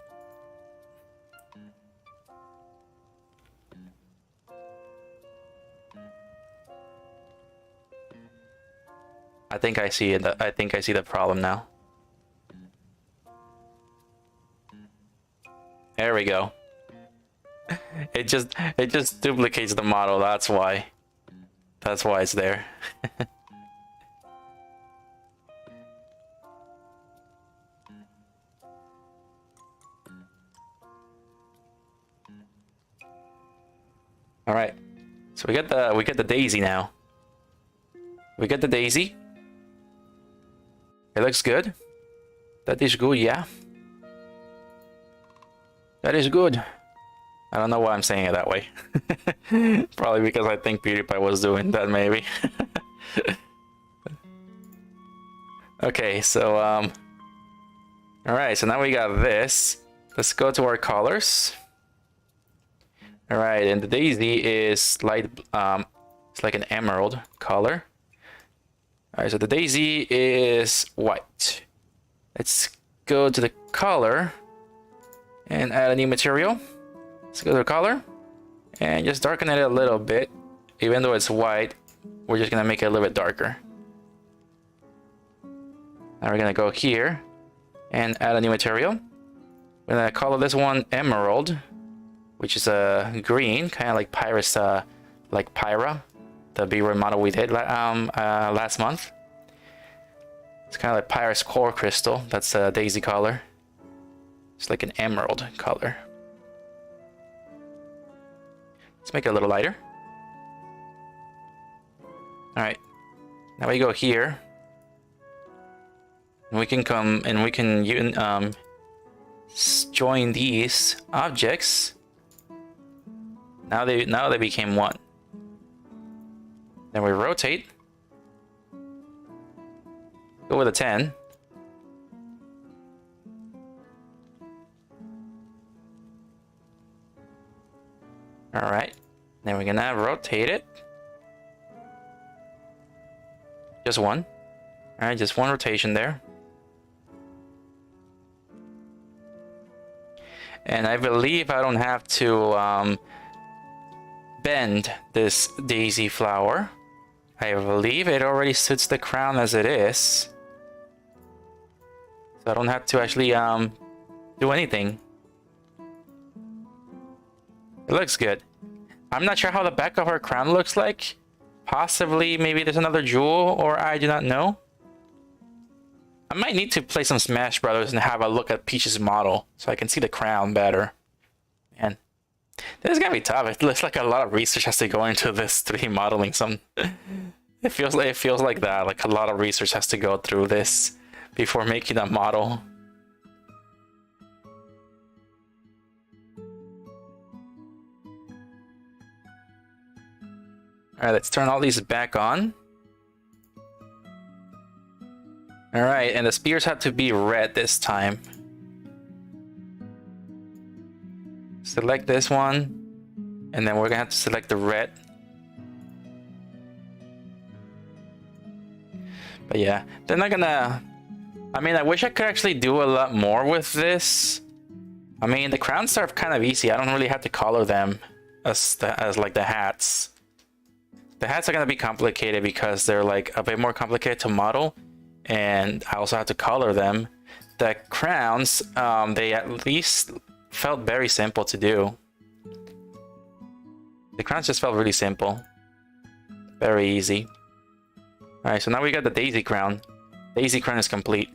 I think I see it. I think I see the problem now. There we go. It just duplicates the model. That's why. That's why it's there. All right. So we get the Daisy now. We get the Daisy. It looks good. That is good, yeah. That is good. I don't know why I'm saying it that way. Probably because I think PewDiePie was doing that, maybe. Okay, so alright, so now we got this. Let's go to our colors. Alright, and the Daisy is light it's like an emerald color. Alright, so the Daisy is white. Let's go to the color and add a new material. Let's go to the color and just darken it a little bit. Even though it's white, we're just gonna make it a little bit darker. Now we're gonna go here and add a new material. We're gonna color this one Emerald, which is a green, kind of like Pyrus, like Pyra, the B-Roy model we did last month. It's kind of like Pyrus Core Crystal. That's a Daisy color. It's like an emerald color. Let's make it a little lighter. All right. Now we go here. And we can come and we can join these objects. Now they became one. Then we rotate. Go with a 10. All right. Then we're gonna rotate it. Just one. All right, just one rotation there. And I believe I don't have to bend this daisy flower. I believe it already suits the crown as it is. So I don't have to actually do anything. It looks good. I'm not sure how the back of her crown looks like. Possibly, maybe there's another jewel, or I do not know. I might need to play some Smash Brothers and have a look at Peach's model so I can see the crown better. And this is gonna be tough. It looks like a lot of research has to go into this 3D modeling. It feels like that. Like a lot of research has to go through this before making a model. Alright, let's turn all these back on. Alright, and the spears have to be red this time. Select this one, and then we're gonna have to select the red. But yeah, they're not gonna... I mean, I wish I could actually do a lot more with this. I mean, the crowns are kind of easy. I don't really have to color them as like the hats. The hats are gonna be complicated because they're like a bit more complicated to model, and I also have to color them. The crowns, they at least felt very simple to do. The crowns just felt really simple. Very easy. Alright, so now we got the Daisy crown. Daisy crown is complete.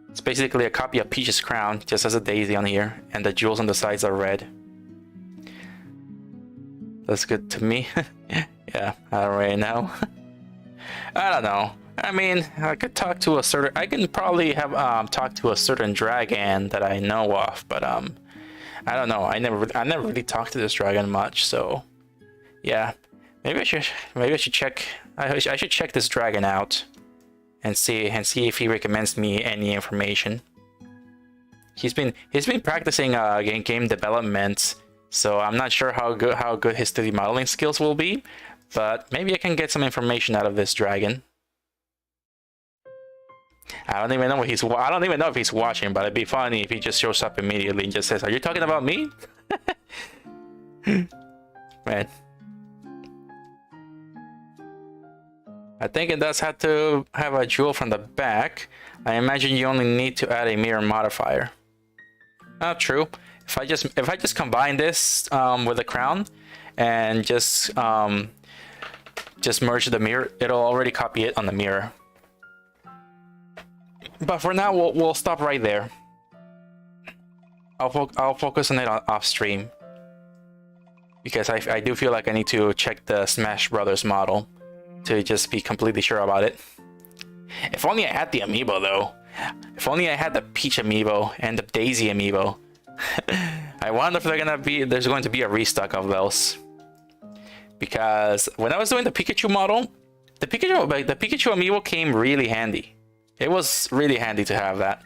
It's basically a copy of Peach's crown, just as a daisy on here, and the jewels on the sides are red. That's good to me. Yeah, I don't really know. I don't know. I mean, I could talk to a certain... I can probably have talked to a certain dragon that I know of, but I don't know. I never really talked to this dragon much, so yeah. Maybe I should check. I should check this dragon out and see if he recommends me any information. He's been practicing game development, so I'm not sure how good his 3D modeling skills will be, but maybe I can get some information out of this dragon. I don't even know if he's watching, but it'd be funny if he just shows up immediately and just says, "Are you talking about me?" Man. I think it does have to have a jewel from the back. I imagine you only need to add a mirror modifier. Not true. If I just combine this with the crown and just merge the mirror, it'll already copy it on the mirror. But for now, we'll stop right there. I'll focus on it off stream because I do feel like I need to check the Smash Brothers model to just be completely sure about it. If only I had the amiibo though. If only I had the Peach amiibo and the Daisy amiibo. I wonder if there's going to be a restock of those. Because when I was doing the Pikachu model, the Pikachu amiibo came really handy. It was really handy to have that.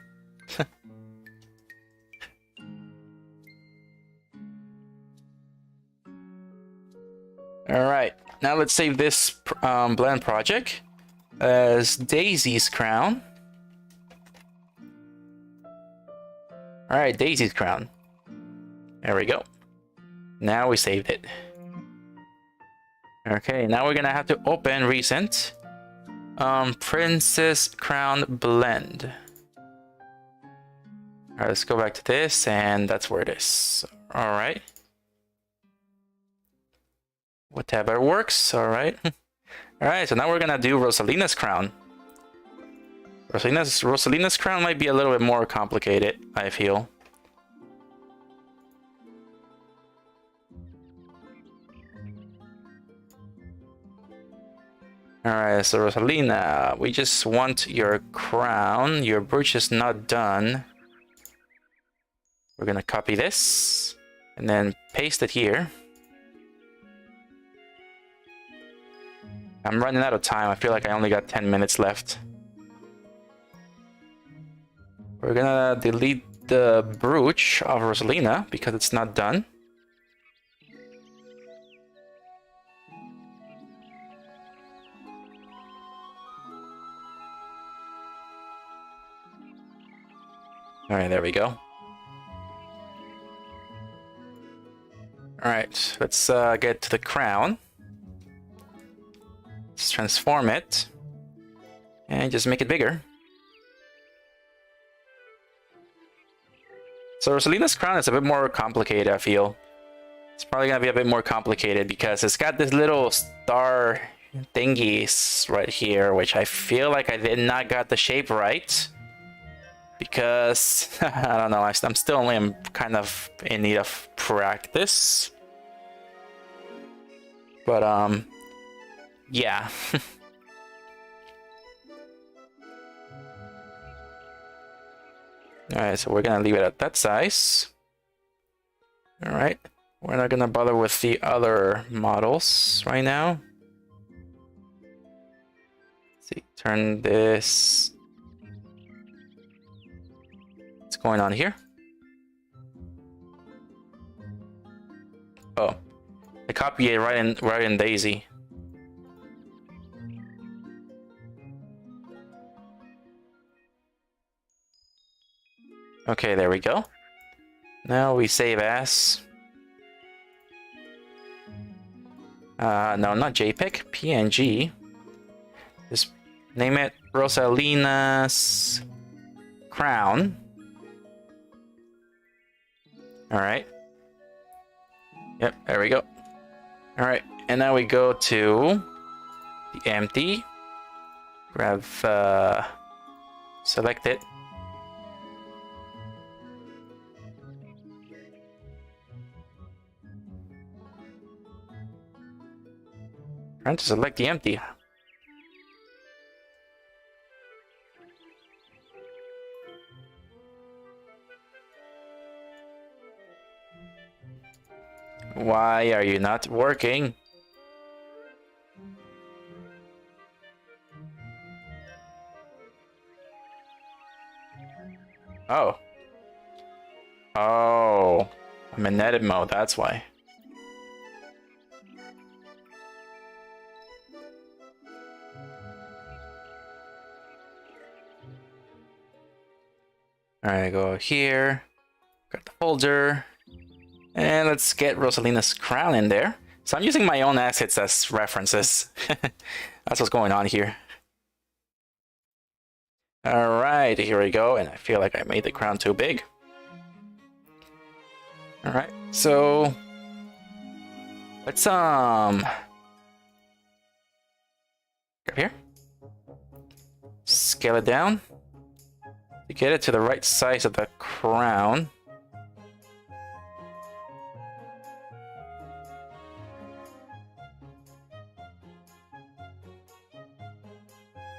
Alright, now let's save this blend project as Daisy's crown. Alright, Daisy's crown. There we go. Now we saved it. Okay, now we're gonna have to open recent. Princess Crown Blend. Alright, let's go back to this, and that's where it is. Alright. Whatever works, alright. Alright, so now we're gonna do Rosalina's crown. Rosalina's crown might be a little bit more complicated, I feel. Alright, so Rosalina, we just want your crown. Your brooch is not done. We're gonna copy this and then paste it here. I'm running out of time. I feel like I only got 10 minutes left. We're gonna delete the brooch of Rosalina because it's not done. Alright, there we go. Alright, let's get to the crown. Let's transform it. And just make it bigger. So Rosalina's crown is a bit more complicated, I feel. It's probably gonna be a bit more complicated because it's got this little star thingies right here, which I feel like I did not got the shape right. because I don't know, I'm still only kind of in need of practice. But yeah. Alright, so we're gonna leave it at that size. Alright, we're not gonna bother with the other models right now. Let's see, turn this. What's going on here? Oh, I copied it right in Daisy. Okay, there we go. Now we save as. No, not JPEG, PNG. Just name it Rosalina's crown. Alright. Yep, there we go. Alright, and now we go to the empty. Grab, select it. Trying to select the empty. Why are you not working? Oh. Oh. I'm in edit mode, that's why. Alright, go here. Got the folder. And let's get Rosalina's crown in there. So I'm using my own assets as references. That's what's going on here. Alright, here we go. And I feel like I made the crown too big. Alright, so let's grab here. Scale it down to get it to the right size of the crown.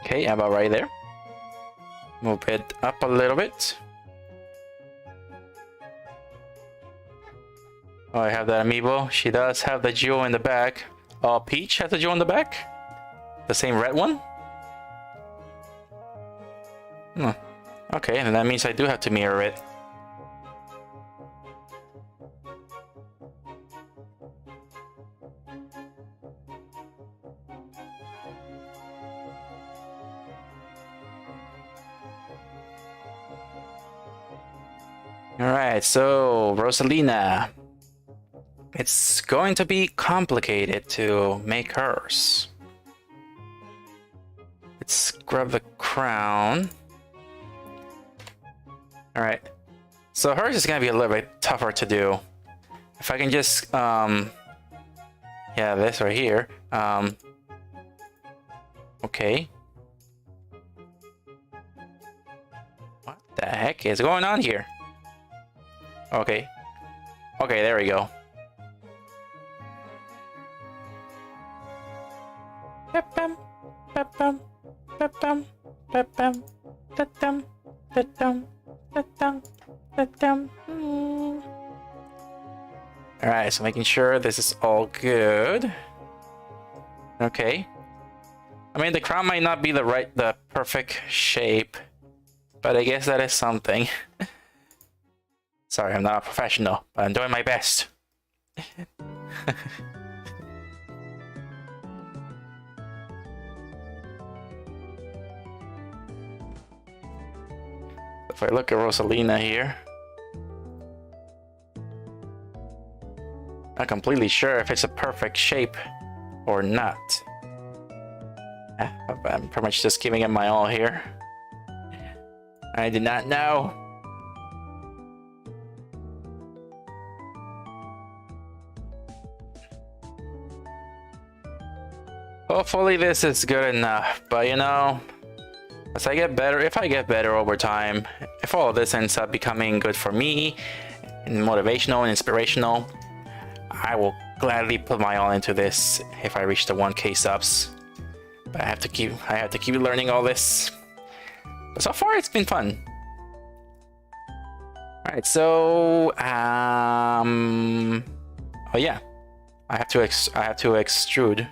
Okay, about right there. Move it up a little bit. Oh, I have that amiibo. She does have the jewel in the back. Oh, Peach has the jewel in the back? The same red one? Hmm. Okay, and that means I do have to mirror it. Alright, so Rosalina. It's going to be complicated to make hers. Let's grab the crown. Alright. So hers is gonna be a little bit tougher to do. If I can just yeah, this right here. Okay. What the heck is going on here? Okay. Okay, there we go. Alright, so making sure this is all good. Okay. I mean, the crown might not be the perfect shape, but I guess that is something. Sorry, I'm not a professional, but I'm doing my best. If I look at Rosalina here, not completely sure if it's a perfect shape or not. I'm pretty much just giving it my all here. I did not know. Hopefully this is good enough, but you know, As I get better, if I get better over time, if all of this ends up becoming good for me, and motivational and inspirational, I will gladly put my all into this if I reach the 1K subs. But I have to keep learning all this. But so far it's been fun. Alright, so oh yeah. I have to extrude.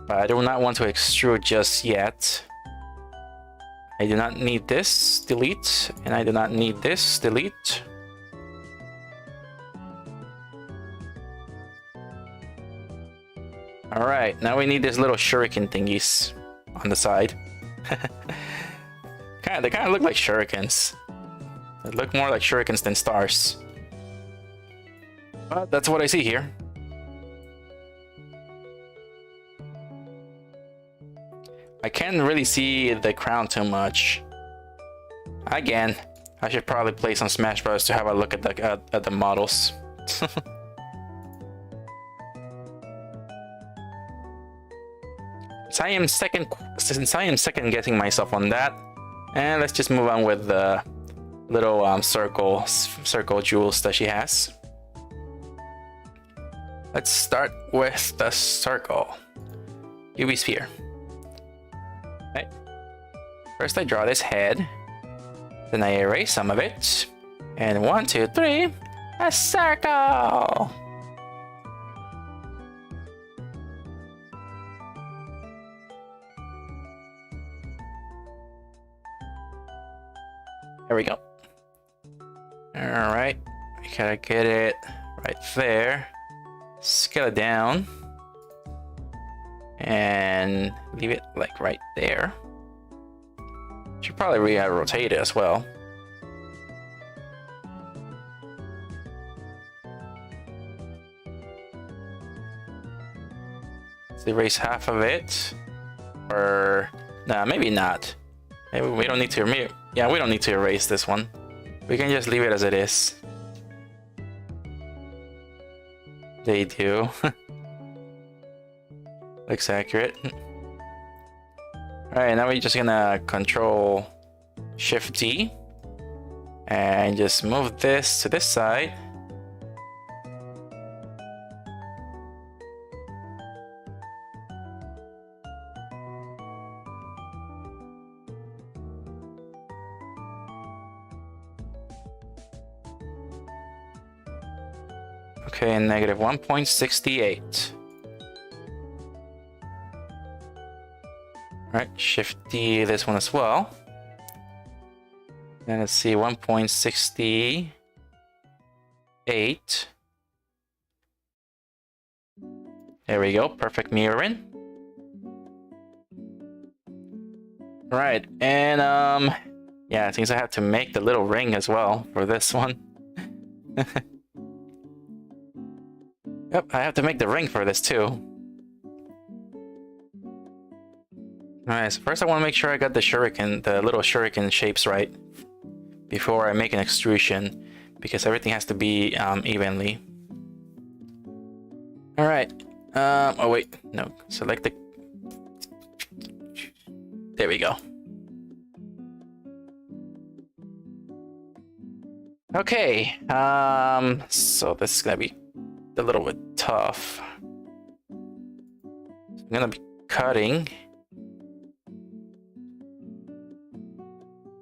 But I do not want to extrude just yet. I do not need this, delete, and I do not need this, delete. Alright, now we need these little shuriken thingies on the side. They kind of look like shurikens. They look more like shurikens than stars. But that's what I see here. I can't really see the crown too much. Again, I should probably play some Smash Bros to have a look at the models. Since I am second guessing myself on that, and let's just move on with the little circle jewels that she has. Let's start with the circle. UV sphere. Right. First I draw this head, then I erase some of it, and 1, 2, 3, a circle! There we go. Alright, we gotta get it right there. Scale it down. And leave it like right there. Should probably rotate it as well. Let's erase half of it. Or nah, maybe not. Maybe we don't need to. Yeah, we don't need to erase this one. We can just leave it as it is. They do. Looks accurate. Alright, now we're just gonna control Shift D and just move this to this side. Okay, negative 1.68. Alright, Shift D this one as well. And let's see, 1.68. There we go, perfect mirroring. Right, and yeah, it seems I have to make the little ring as well for this one. Yep, I have to make the ring for this too. Alright, so first I want to make sure I got the little shuriken shapes right before I make an extrusion, because everything has to be evenly. Alright, oh wait, no, select the... There we go. Okay, so this is gonna be a little bit tough. I'm gonna be cutting.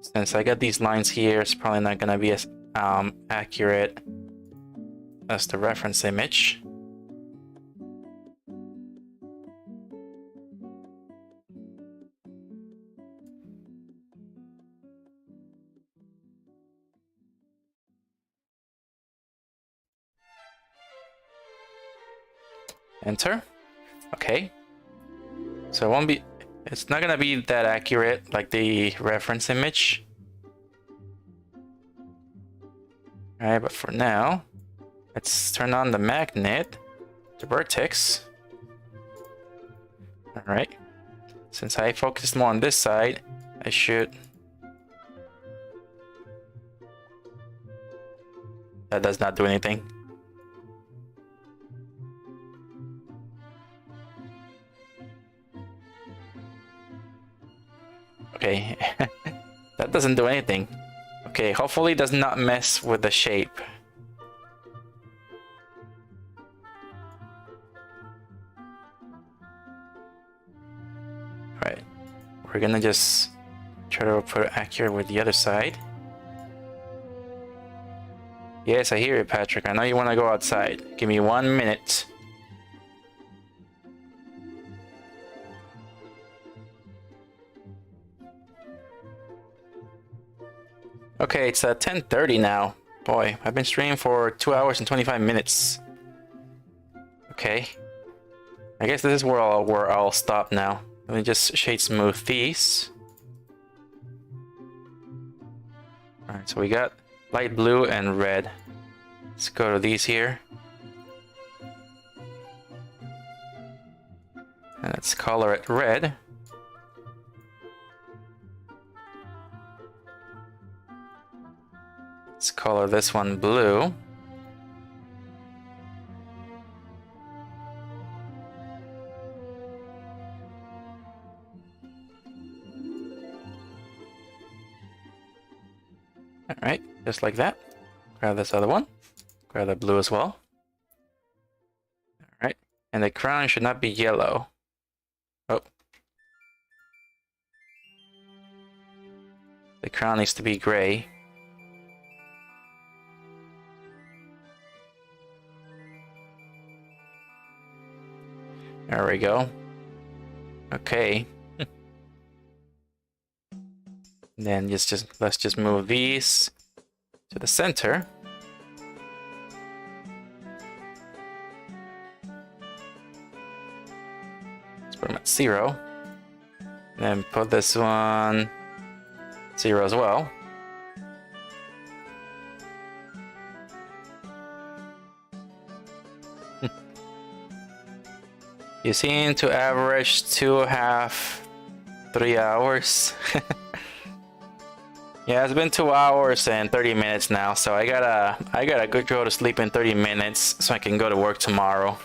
Since I got these lines here, it's probably not gonna be as accurate as the reference image. Enter. Okay. So it won't be, it's not gonna be that accurate like the reference image. Alright, but for now, let's turn on the magnet, the vertex. Alright. Since I focused more on this side, I should... That does not do anything. Okay, that doesn't do anything. Okay, hopefully it does not mess with the shape. Alright, we're gonna just try to put it accurate with the other side. Yes, I hear you, Patrick. I know you want to go outside. Give me 1 minute. Okay, it's 10:30 now. Boy, I've been streaming for 2 hours and 25 minutes. Okay. I guess this is where I'll stop now. Let me just shade smooth these. Alright, so we got light blue and red. Let's go to these here. And let's color it red. Let's color this one blue. Alright, just like that. Grab this other one. Grab the blue as well. Alright, and the crown should not be yellow. Oh. The crown needs to be gray. There we go. Okay. Then let's just move these to the center. Let's put them at 0. Then put this one 0 as well. You seem to average 2.5, 3 hours. Yeah, it's been 2 hours and 30 minutes now, so I gotta go to sleep in 30 minutes so I can go to work tomorrow.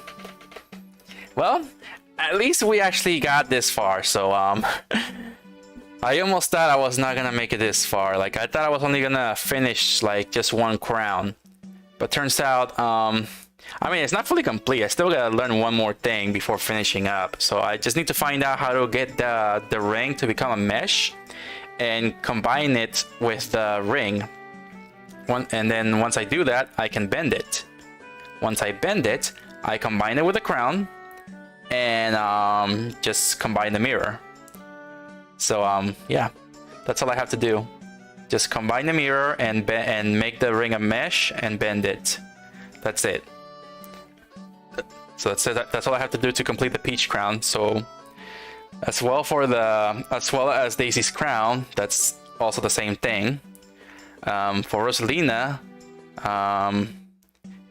Well, at least we actually got this far, so I almost thought I was not gonna make it this far. Like, I thought I was only gonna finish like just 1 crown, but turns out I mean, it's not fully complete. I still gotta learn one more thing before finishing up. So I just need to find out how to get the ring to become a mesh and combine it with the ring. And then once I do that, I can bend it. Once I bend it, I combine it with the crown and just combine the mirror. So yeah, that's all I have to do. Just combine the mirror and make the ring a mesh and bend it. That's it. So that's all I have to do to complete the peach crown. So as well as Daisy's crown, that's also the same thing. For Rosalina,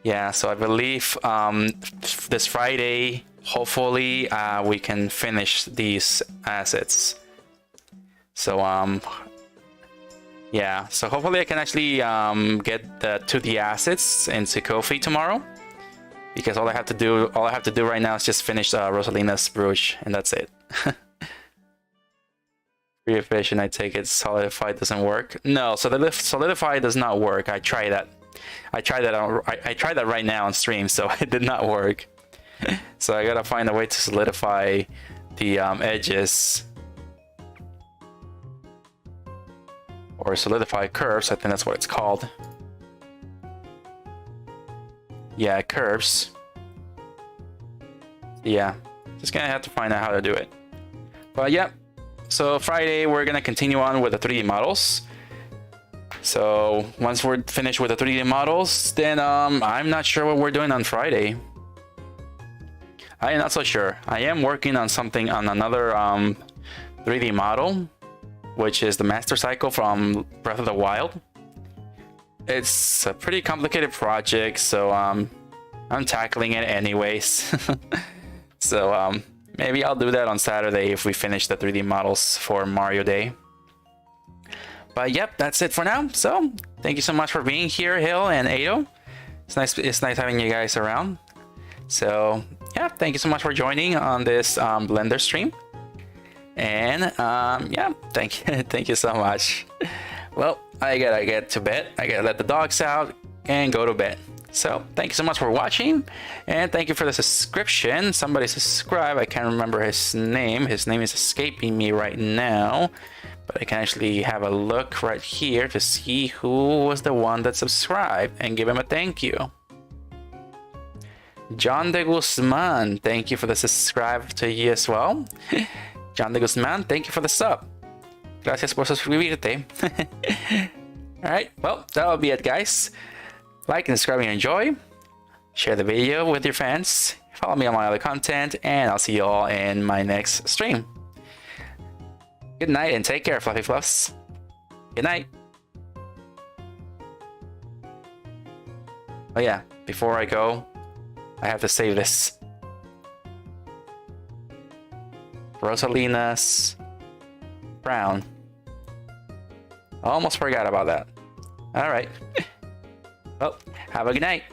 yeah, so I believe this Friday, hopefully we can finish these assets. So yeah, so hopefully I can actually get the assets into Ko-fi tomorrow. Because all I have to do right now is just finish Rosalina's brooch, and that's it. Free efficient, I take it. Solidify doesn't work. No, so the solidify does not work. I tried that. I tried that right now on stream, so it did not work. So I gotta find a way to solidify the edges, or solidify curves. I think that's what it's called. Yeah, curves. Yeah, just gonna have to find out how to do it. But yeah, so Friday we're gonna continue on with the 3D models. So once we're finished with the 3D models, then I'm not sure what we're doing on Friday. I am not so sure. I am working on another 3D model, which is the Master Cycle from Breath of the Wild. It's a pretty complicated project, so I'm tackling it anyways. So maybe I'll do that on Saturday if we finish the 3D models for Mario Day. But yep, that's it for now. So thank you so much for being here, Hill and Ado. It's nice having you guys around. So yeah, thank you so much for joining on this Blender stream. And yeah, thank you so much. Well, I gotta get to bed. I gotta let the dogs out and go to bed. So thank you so much for watching, and thank you for the subscription. Somebody subscribed. I can't remember his name. His name is escaping me right now, but I can actually have a look right here to see who was the one that subscribed and give him a thank you. John de Guzman, thank you for the subscribe to you as well. John de Guzman, thank you for the sub. Gracias por suscribirte. Alright, well, that'll be it, guys. Like and subscribe and enjoy. Share the video with your friends. Follow me on my other content, and I'll see you all in my next stream. Good night and take care, Fluffy Fluffs. Good night. Oh yeah, before I go, I have to save this. Rosalina's crown. I almost forgot about that. Alright. Well, have a good night.